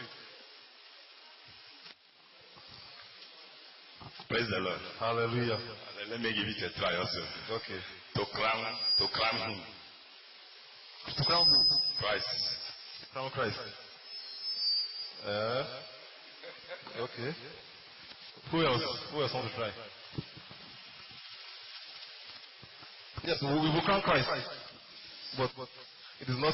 Praise the Lord. Hallelujah. Let me give it a try also. Okay. To crown him. To crown who? Christ. Crown Christ. Okay. Who else wants to try? Yes, we will crown Christ. but it is not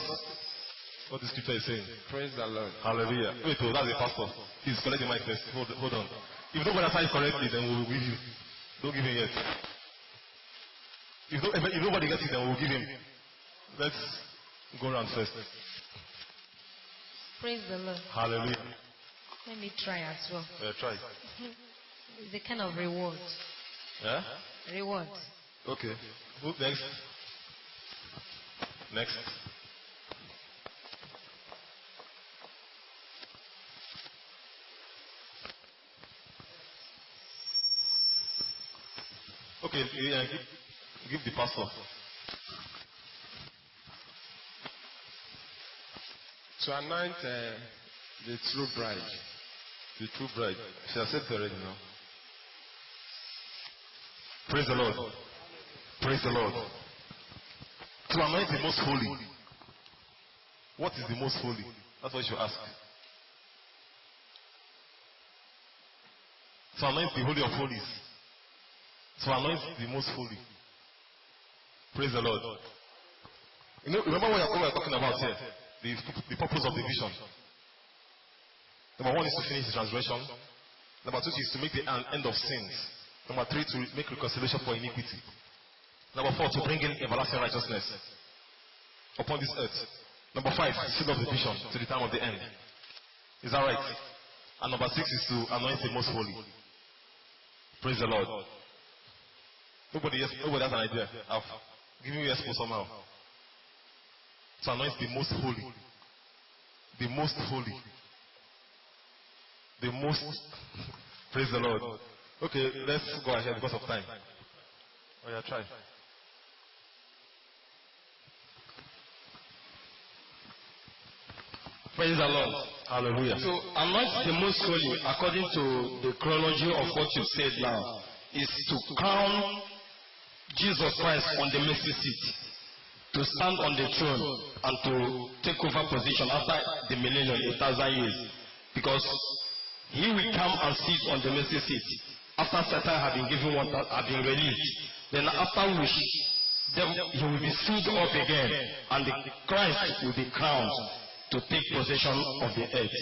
what the scripture is saying. Praise the Lord. Hallelujah. Wait, oh, that's the pastor. He's collecting my first. Hold on. If nobody answers it correctly, then we will give you. Don't give him yet. If nobody gets it, then we will give him. Let's go around first. Praise the Lord. Hallelujah. Let me try as well. Try. It's a kind of reward. Yeah? Reward. Okay. Who next? Next. Okay, give the pastor. To anoint the true bride. The true bride. She has said it already now. Praise the Lord. Praise the Lord. To anoint the most holy. What is the most holy? That's what you should ask. To anoint the holy of holies. To anoint the most holy. Praise the Lord. You know, remember what we are talking about here? The purpose of the vision. Number 1 is to finish the transgression. Number 2 is to make the end of sins. Number 3 to make reconciliation for iniquity. Number 4 to bring in everlasting righteousness upon this earth. Number 5, seal of the vision to the time of the end. Is that right? And number 6 is to anoint the most holy. Praise the Lord. Nobody has an idea. I've given you expo somehow. To anoint the most holy. The most holy. The most. Praise the Lord. Okay, let's go ahead because of time. Oh yeah, try. Praise the Lord. Hallelujah. So, anoint the most holy, according to the chronology of what you said now, is to crown Jesus Christ on the mercy seat, to stand on the throne and to take over position after the millennium, 1,000 years. Because he will come and sit on the mercy seat after Satan had been given what had been released. Then after which he will be stood up again, and the Christ will be crowned to take possession of the earth.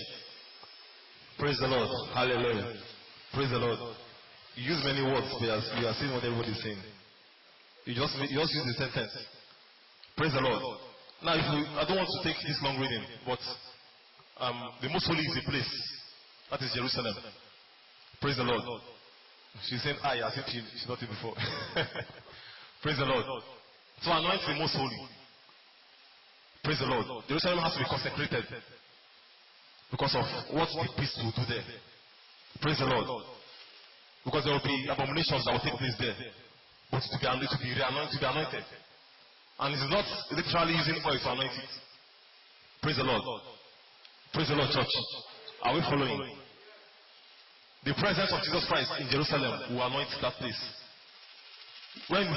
Praise the Lord. Hallelujah. Praise the Lord. You use many words, but you are seeing what everybody is saying. You just use the sentence. Praise the Lord. Now, I don't want to take this long reading, but the most holy is a place. That is Jerusalem. Praise the Lord. She's saying, I think she's not it before. Praise the Lord. So anoint the most holy. Praise the Lord. Jerusalem has to be consecrated because of what the priests will do there. Praise the Lord. Because there will be abominations that will take place there. But to be anointed. And it is not literally using oil to anoint it. Praise the Lord. Praise the Lord, church. Are we following? The presence of Jesus Christ in Jerusalem will anoint that place. When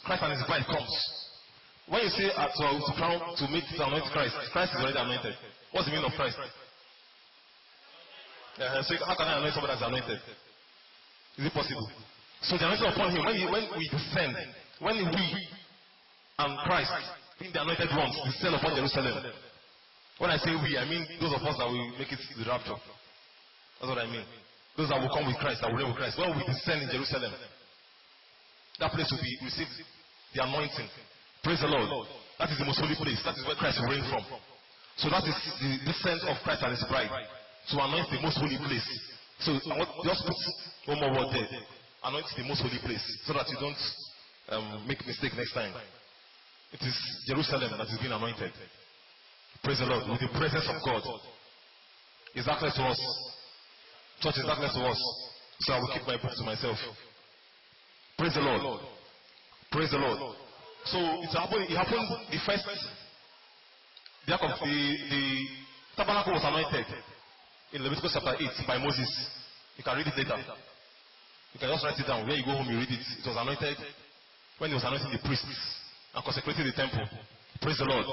Christ and his bride comes, when you say to meet to anoint Christ, Christ is already anointed. What's the meaning of Christ? So how can I anoint somebody that's anointed? Is it possible? So the anointing upon him, when we descend, when we and Christ, being the anointed ones, descend upon Jerusalem. When I say we, I mean those of us that will make it to the rapture. That's what I mean. Those that will come with Christ, that will reign with Christ. When we descend in Jerusalem, that place will be receive the anointing. Praise the Lord. That is the most holy place. That is where Christ will reign from. So that is the descent of Christ and his bride to anoint the most holy place. So just put one more word there. Anoint the most holy place so that you don't make mistake next time. It is Jerusalem that is being anointed. Praise the Lord. With the presence of God. Is that clear to us? Church, is that clear to us? So I will keep my book to myself. Praise the Lord. Praise the Lord. So it happened the first the tabernacle was anointed in Leviticus chapter 8 by Moses. You can read it later. You can just write it down. Where you go home, you read it. It was anointed when he was anointing the priests and consecrating the temple. Praise the Lord.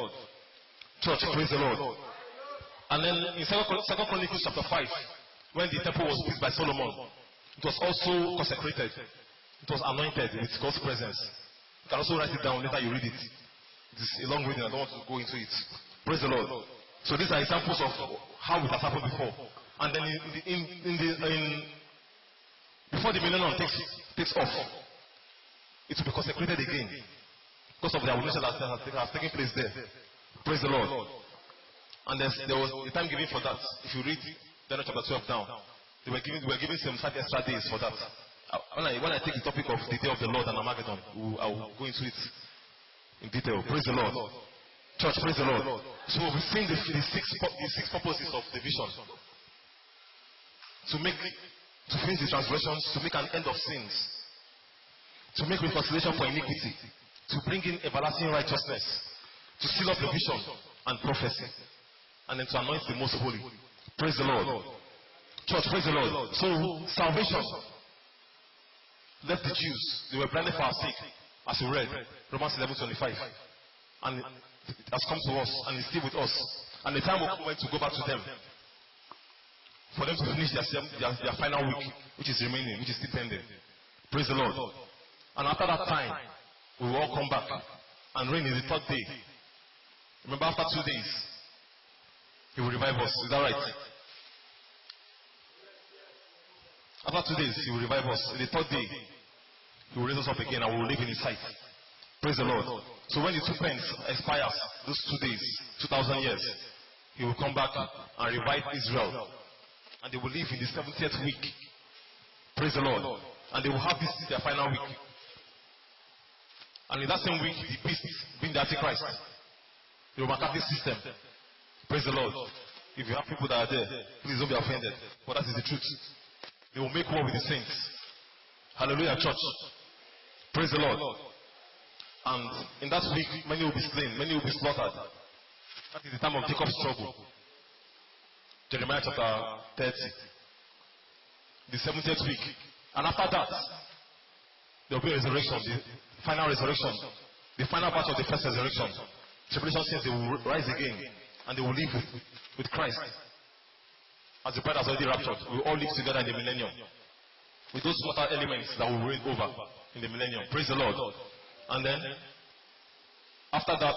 Church, praise the Lord. And then in 2 Chronicles chapter 5, when the temple was built by Solomon, it was also consecrated. It was anointed with God's presence. You can also write it down, later you read it. It is a long reading. I don't want to go into it. Praise the Lord. So these are examples of how it has happened before. And then before the millennium takes off, it will be consecrated again because of the abomination that has taken place there. Praise the Lord. And there was a time given for that. If you read Daniel chapter 12 down, they were given some 5 extra days for that. When I take the topic of the day of the Lord and Armageddon, I will go into it in detail. Praise the Lord. Church, praise the Lord. So we've seen the six purposes of the vision. To finish the transgressions, to make an end of sins, to make reconciliation for iniquity, to bring in everlasting righteousness, to seal up the vision and prophecy, and then to anoint the most holy. Praise the Lord. Church, praise the Lord. So salvation left the Jews. They were blinded for our sake, as we read, Romans 11:25. And it has come to us, and it's still with us. And the time will come to go back to them, for them to finish their final week, which is remaining, which is still pending. Praise the Lord. And after that time, we will all come back and reign in the 3rd day. Remember, after 2 days, He will revive us. Is that right? After 2 days, He will revive us. In the 3rd day, He will raise us up again and we will live in His sight. Praise the Lord. So when the 2 pence expires, those 2 days, 2,000 years, He will come back and revive Israel. And they will live in the 70th week. Praise the Lord. And they will have this their final week. And in that same week, the beast, being the Antichrist, the Roman Catholic system. Praise the Lord. If you have people that are there, please don't be offended. But that is the truth. They will make war with the saints. Hallelujah, church. Praise the Lord. And in that week, many will be slain, many will be slaughtered. That is the time of Jacob's trouble. Jeremiah chapter 30. The 70th week. And after that, there will be a resurrection, the final resurrection, the final part of the first resurrection. Tribulation says they will rise again and they will live with Christ. As the bride has already raptured, we will all live together in the millennium with those mortal elements that will reign over in the millennium. Praise the Lord. And then, after that,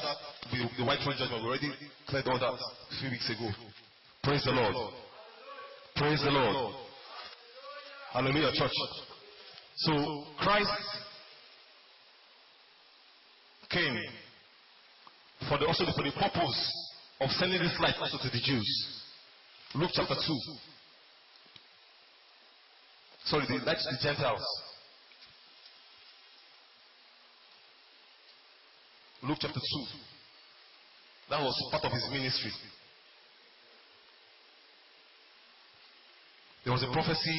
the white throne judgment, we already cleared all that a few weeks ago. Praise the Lord. Praise the Lord. Hallelujah, church. So, Christ came for the purpose of sending this light also to the Jews. Luke chapter 2. Sorry, the light to the Gentiles. Luke chapter 2. That was part of his ministry. There was a prophecy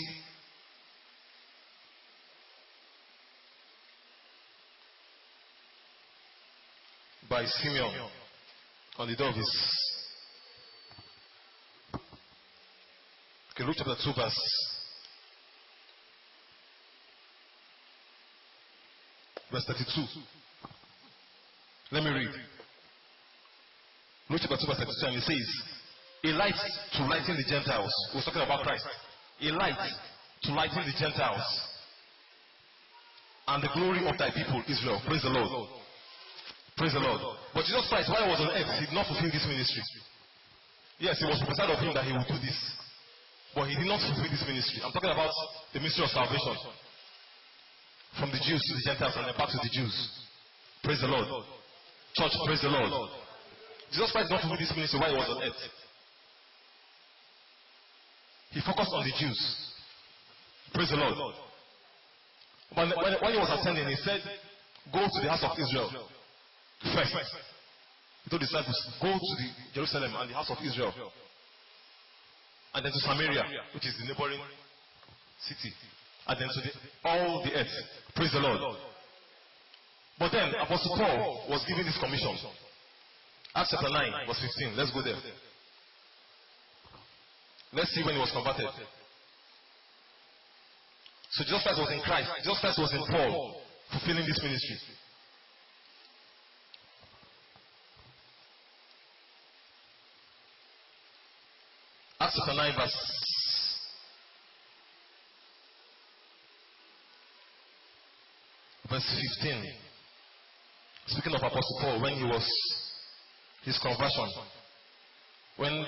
by Simeon on the door of his. Okay, Luke chapter 2 verse 32. Let me read. Luke chapter 2 verse 32, and it says, a light to lighten the Gentiles. We're talking about Christ. A light to lighten the Gentiles and the glory of thy people Israel. Praise the Lord. Praise the Lord. But Jesus Christ, while he was on earth, he did not fulfill this ministry. Yes, it was prophesied of him that he would do this, but he did not fulfill this ministry. I'm talking about the ministry of salvation from the Jews to the Gentiles and then back to the Jews. Praise the Lord. Church, praise the Lord. Jesus Christ did not fulfill this ministry while he was on earth. He focused on the Jews. Praise the Lord. When he was ascending, he said, go to the house of Israel first. He told the disciples, go to the Jerusalem and the house of Israel. And then to Samaria, which is the neighboring city. And then to all the earth. Praise the Lord. But then Apostle Paul was given this commission. Acts chapter 9, verse 15. Let's go there. Let's see when he was converted. So Jesus Christ was in Christ. Jesus Christ was in Paul, fulfilling this ministry. Acts chapter 9, verse 15. Speaking of Apostle Paul, when he was his conversion, when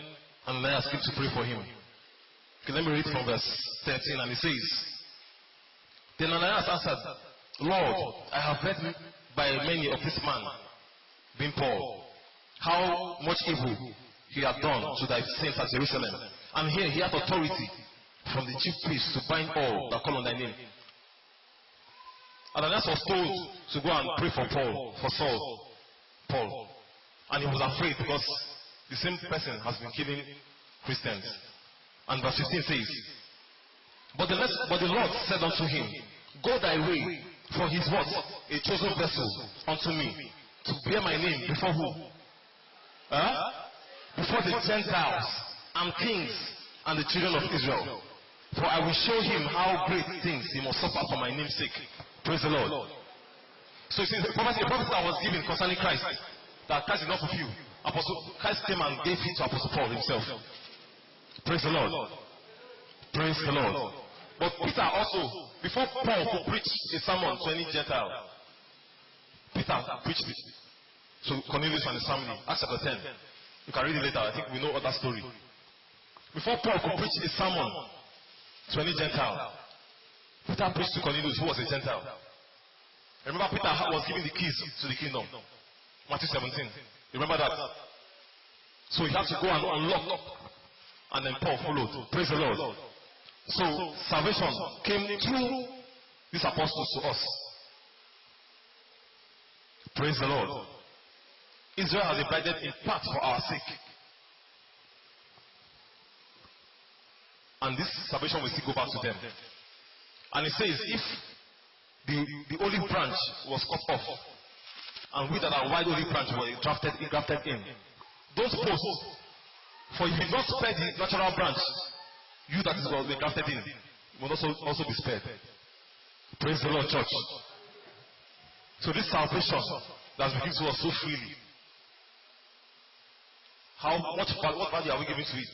Ananias came to pray for him. Okay, let me read from verse 13, and it says, Then Ananias answered, Lord, I have heard by many of this man, being Paul, how much evil he had done to thy saints at Jerusalem. And here he hath authority from the chief priests to bind all that call on thy name. Ananias was told to go and pray for Paul. And he was afraid because the same person has been killing Christians. And verse 15 says, But the Lord said unto him, Go thy way, for he is what? A chosen vessel unto me, to bear my name before who? Before the Gentiles and kings and the children of Israel. For I will show him how great things he must suffer for my name's sake. Praise the Lord. So you see, the prophecy that was given concerning Christ, that Christ did not fulfill. Christ came and gave it to Apostle Paul himself. Praise the Lord. Praise the Lord. But Peter also, before Paul could preach a sermon to any Gentile, Peter preached it. So Cornelius and his family, Acts chapter 10. You can read it later. I think we know other story. Before Paul could preach a sermon to any Gentile, Peter preached to Cornelius, who was a Gentile. Remember, Peter was given the keys to the kingdom. Matthew 17. Remember that? So he had to go and unlock, and then Paul followed. Praise the Lord. So salvation came through these apostles to us. Praise the Lord. Israel has abided in part for our sake. And this salvation will still go back to them. And it says, if the olive branch was cut off, and we that are wide olive branch were grafted in, those posts, for if you not spare the natural branch, you that is were grafted in will also be spared. Praise the Lord, church. So this salvation that has been given to us so freely, what value are we giving to it?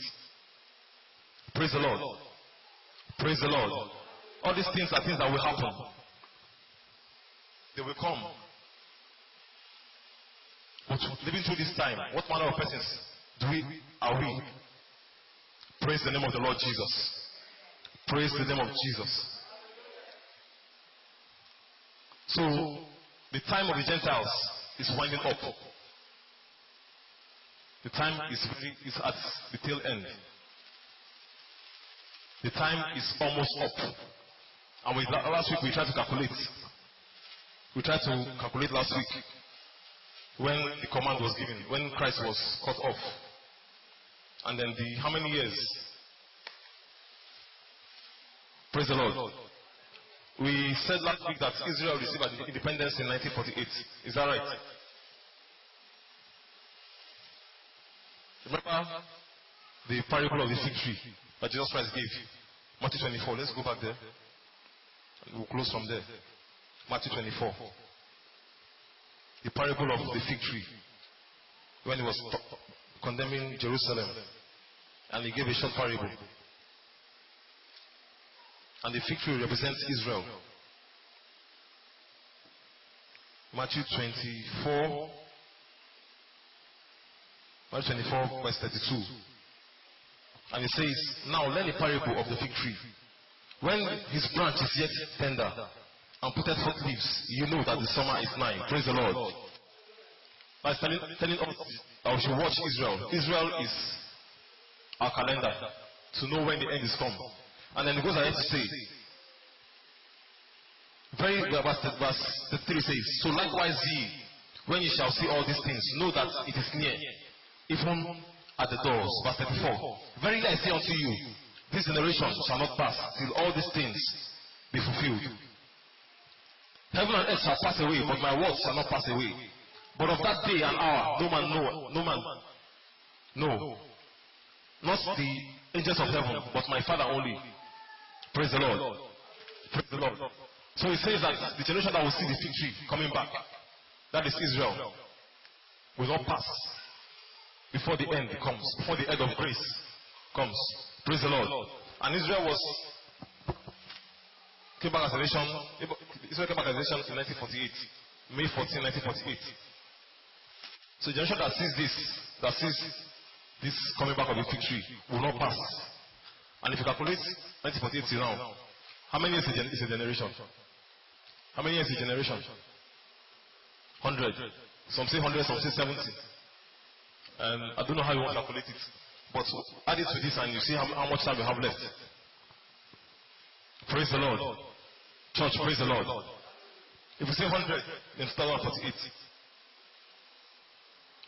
Praise the Lord. Praise the Lord. All these things are things that will happen. They will come. But living through this time, what manner of persons are we? Praise the name of the Lord Jesus. Praise the name of Jesus. So, the time of the Gentiles is winding up. The time is at the tail end. The time is almost up. And last week we tried to calculate. We tried to calculate last week when the command was given, when Christ was cut off. And then how many years? Praise the Lord. We said last week that Israel received independence in 1948. Is that right? Remember the parable of the fig tree that Jesus Christ gave? Matthew 24. Let's go back there. We'll close from there. Matthew 24. The parable of the fig tree. When he was condemning Jerusalem. And he gave a short parable. And the fig tree represents Israel. Matthew 24. Matthew 24 verse 32. And it says, Now learn the parable of the fig tree. When his branch is yet tender and putteth forth leaves, you know that the summer is nigh. Praise the Lord. That's telling us that we should watch Israel. Israel is our calendar to know when the end is come. And then it goes ahead to say, verse 3 says, So likewise ye, when ye shall see all these things, know that it is near, even at the doors. Verse 34. Verily I say unto you, this generation shall not pass till all these things be fulfilled. Heaven and earth shall pass away, but my words shall not pass away. But of that day and hour no man no, not the angels of heaven, but my Father only. Praise the Lord. Praise the Lord. So it says that the generation that will see the fig tree coming back, that is Israel, will not pass before the end comes, before the end of grace comes. Praise the Lord. And Israel came back as a nation in 1948. May 14, 1948. So the generation that sees this coming back of the victory will not pass. And if you calculate 1948 till now, how many years is a generation? How many years is a generation? 100. Some say 100, some say 70. And I don't know how you want to calculate it. But add it to this and you see how much time we have left. Praise the Lord. Church, praise the Lord. If we say 100, then 2048.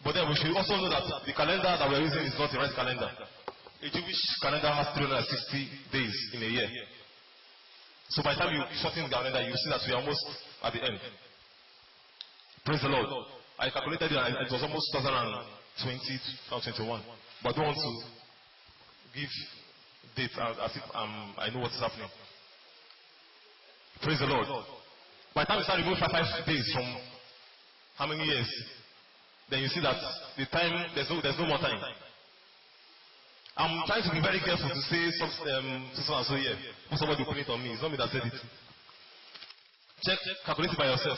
But then we should also know that the calendar that we are using is not the right calendar. A Jewish calendar has 360 days in a year. So by the time you shorten the calendar, you see that we are almost at the end. Praise the Lord. I calculated it and it was almost 2020, 2021. But I don't want to give dates as if I know what is happening. Praise the Lord. By the time you start removing 5 days from how many years, then you see that the time, there's no more time. I'm trying to be very careful to say something and so here. Somebody put it on me. It's not me that said it. Check, calculate it by yourself,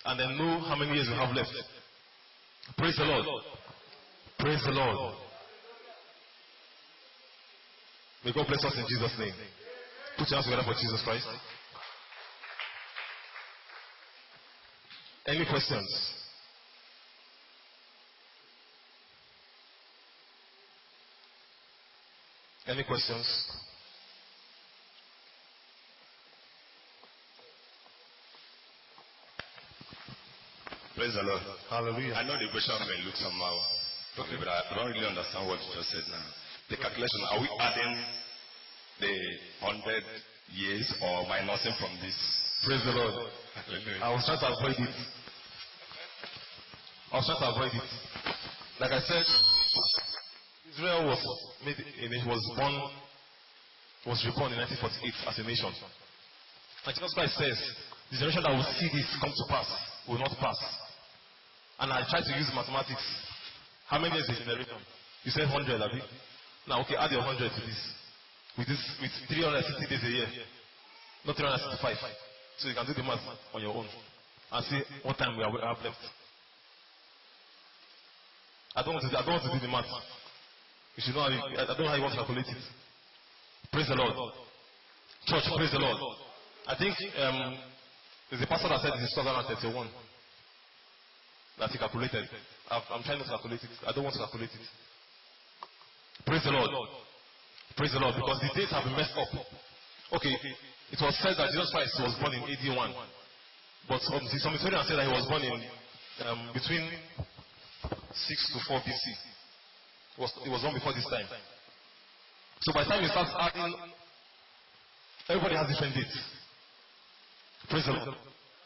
and then know how many years you have left. Praise the Lord. Praise the Lord. May God bless us in Jesus' name. Put your hands together for Jesus Christ. Any questions? Any questions? Praise the Lord. Hallelujah. I know the question may look somehow, okay, but I don't really understand what you just said now. The calculation, are we adding the 100 years or minusing from this? Praise the Lord. Hallelujah. I was trying to avoid it. Like I said, Israel was reborn in 1948 as a nation. And Jesus Christ says, the generation that will see this come to pass will not pass. And I tried to use mathematics. How many years is a generation? You said 100, Abi. Now, okay, add your 100 to this. With 360 days a year. Not 365. So you can do the math on your own. And see what time we have left. I don't want to do the math. You should know I don't know how you want to calculate it. Praise the Lord. Church, praise the Lord. I think there's a pastor that said this is 2031 that he calculated. I'm trying to calculate it. I don't want to calculate it. Praise the Lord. Praise the Lord. Because the dates have been messed up. Okay, it was said that Jesus Christ was born in AD 1. But some historians say that he was born in between 6 to 4 BC. It was born before this time. So by the time you start adding, everybody has different dates. Praise the Lord.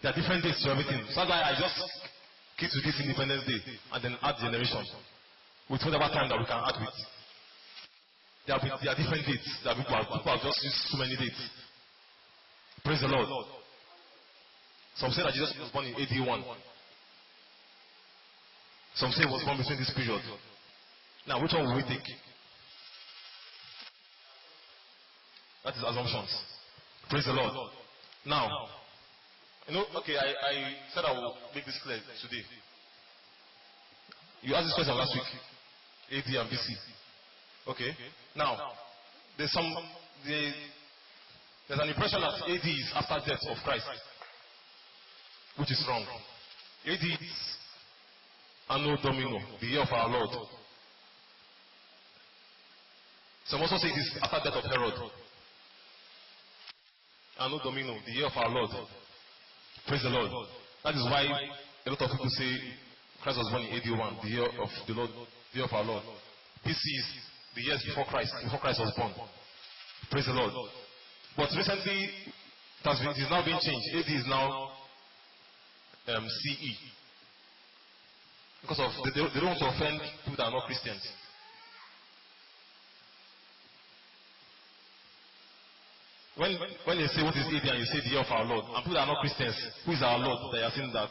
There are different dates to everything. So that's why I just keep to this Independence Day and then add generation with whatever time that we can add with. There are different dates that people have just used too many dates. Praise the Lord. Some say that Jesus was born in AD 1. Some say he was born between this period. Now, which one will we take? That is assumptions. Praise the Lord. Now, okay, I said I will make this clear today. You asked this question last week. AD and BC. Okay. Now, there's an impression that AD is after death of Christ, which is wrong. AD is Anno Domino, the year of our Lord. Some also say it is after death of Herod. Anno Domino, the year of our Lord. Praise the Lord. That is why a lot of people say Christ was born in AD 1, the year of the Lord, the year of our Lord. BC is the years before Christ was born. Praise the Lord. But recently, it is now being changed. AD is now CE. Because of they don't want to offend people that are not Christians. When they say what is AD and you say the year of our Lord, and people that are not Christians, who is our Lord? They are saying that.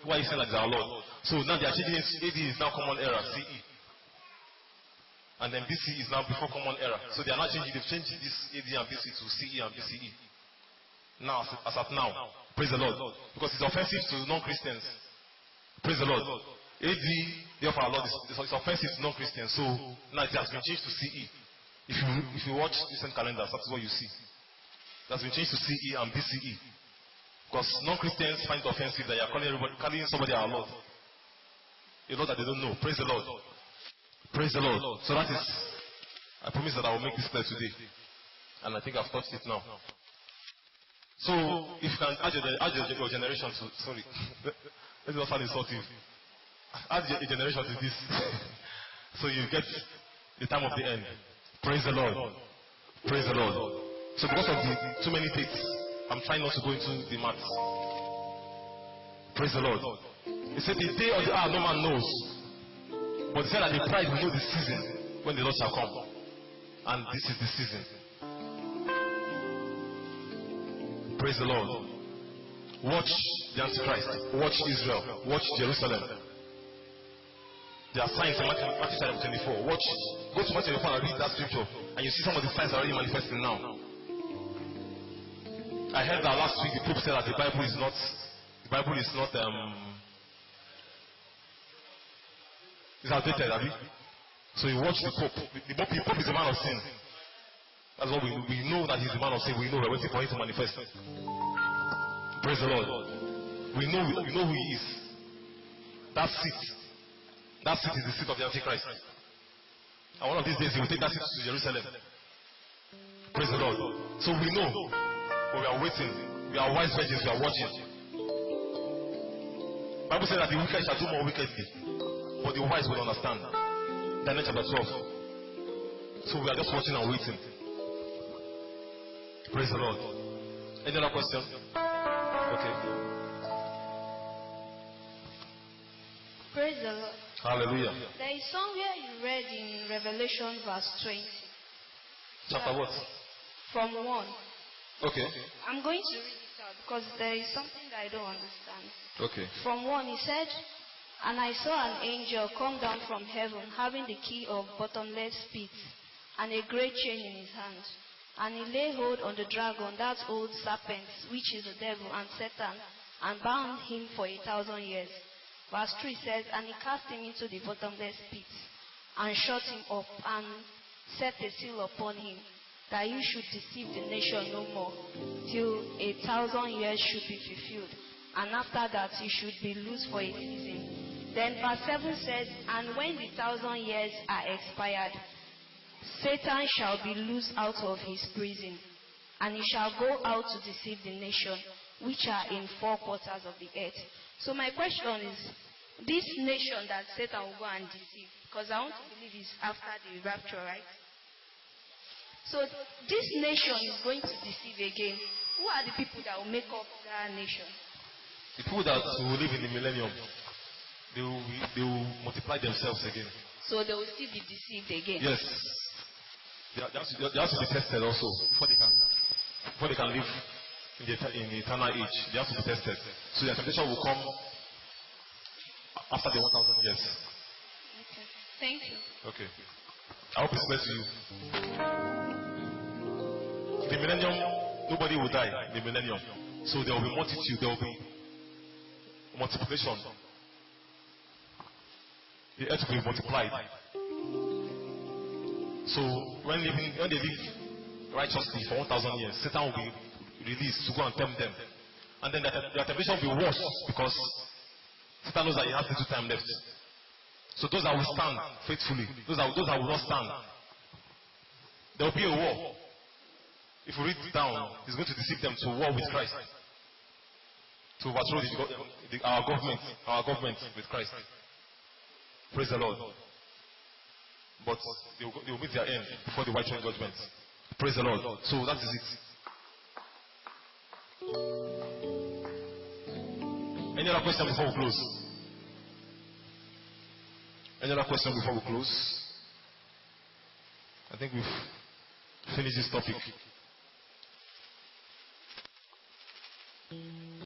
Why are you saying that is our Lord? So now they are changing it. AD is now common era, CE. And then BC is now before common era. So they are not changing. They've changed this AD and BC to CE and BCE. Now, as at now. Praise the Lord. Because it's offensive to non-Christians. Praise the Lord. AD, day of our Lord, is offensive to non-Christians. So now it has been changed to CE. If you watch recent calendars, that's what you see. It has been changed to CE and BCE. Because non-Christians find it offensive that you are calling somebody our Lord. A Lord that they don't know. Praise the Lord. Praise the Lord. So that is, I promise that I will make this clear today. And I think I've touched it now. So, if you can add your generation to, sorry, let me not sound insultive. Add your generation to this. So you get the time of the end. Praise the Lord. Praise the Lord. So because of the too many dates, I'm trying not to go into the maths. Praise the Lord. He said the day or the hour no man knows. But he said that the bride will know the season when the Lord shall come. And this is the season. Praise the Lord. Watch the Antichrist. Watch Israel. Watch Jerusalem. There are signs in Matthew chapter 24. Watch. Go to Matthew 24 and read that scripture. And you see some of the signs already manifesting now. I heard that last week the Pope said that the Bible is not it's outdated, have you? So you watch the Pope. The Pope is a man of sin. That's what we know, that he's a man of sin. We know we're waiting for him to manifest. Praise the Lord. We know who he is. That seat is the seat of the Antichrist. And one of these days he will take that seat to Jerusalem. Praise the Lord. So we know, but we are waiting. We are wise virgins. We are watching. The Bible says that the wicked shall do more wickedly, but the wise will understand. Daniel chapter 12. So we are just watching and waiting. Praise the Lord. Any other question? Okay. Praise the Lord. Hallelujah. There is somewhere you read in Revelation verse 20. Chapter what? From 1. Okay. I'm going to read it out because there is something that I don't understand. Okay. From 1, he said, "And I saw an angel come down from heaven, having the key of bottomless pit, and a great chain in his hand. And he laid hold on the dragon, that old serpent, which is the devil and Satan, and bound him for 1,000 years." Verse 3 says, "And he cast him into the bottomless pit, and shut him up, and set a seal upon him, that he should deceive the nation no more, till 1,000 years should be fulfilled. And after that he should be loosed for a season." Then verse 7 says, "And when the 1,000 years are expired, Satan shall be loosed out of his prison, and he shall go out to deceive the nation which are in 4 quarters of the earth." So my question is, this nation that Satan will go and deceive, because I want to believe it's after the rapture, right? So this nation is going to deceive again. Who are the people that will make up that nation? The people that will live in the millennium, they will multiply themselves again. So they will still be deceived again. Yes. They have to be tested also before they can live in the eternal age. They have to be tested. So their temptation will come after the 1,000 years. Okay. Thank you. Okay. I hope it's clear to you. In the millennium, nobody will die in the millennium. So there will be multitude, there will be multiplication. The earth will be multiplied. So when they live righteously for 1,000 years, Satan will be released to go and tempt them. And then their temptation will be worse because Satan knows that he has little time left. So those that will stand faithfully, those that will not stand, there will be a war. If you read it down, he's going to deceive them to war with Christ, to overthrow our government with Christ. Praise the Lord. But they will meet their end before the white throne judgment. Praise the Lord. So that is it. Any other question before we close? Any other question before we close? I think we've finished this topic.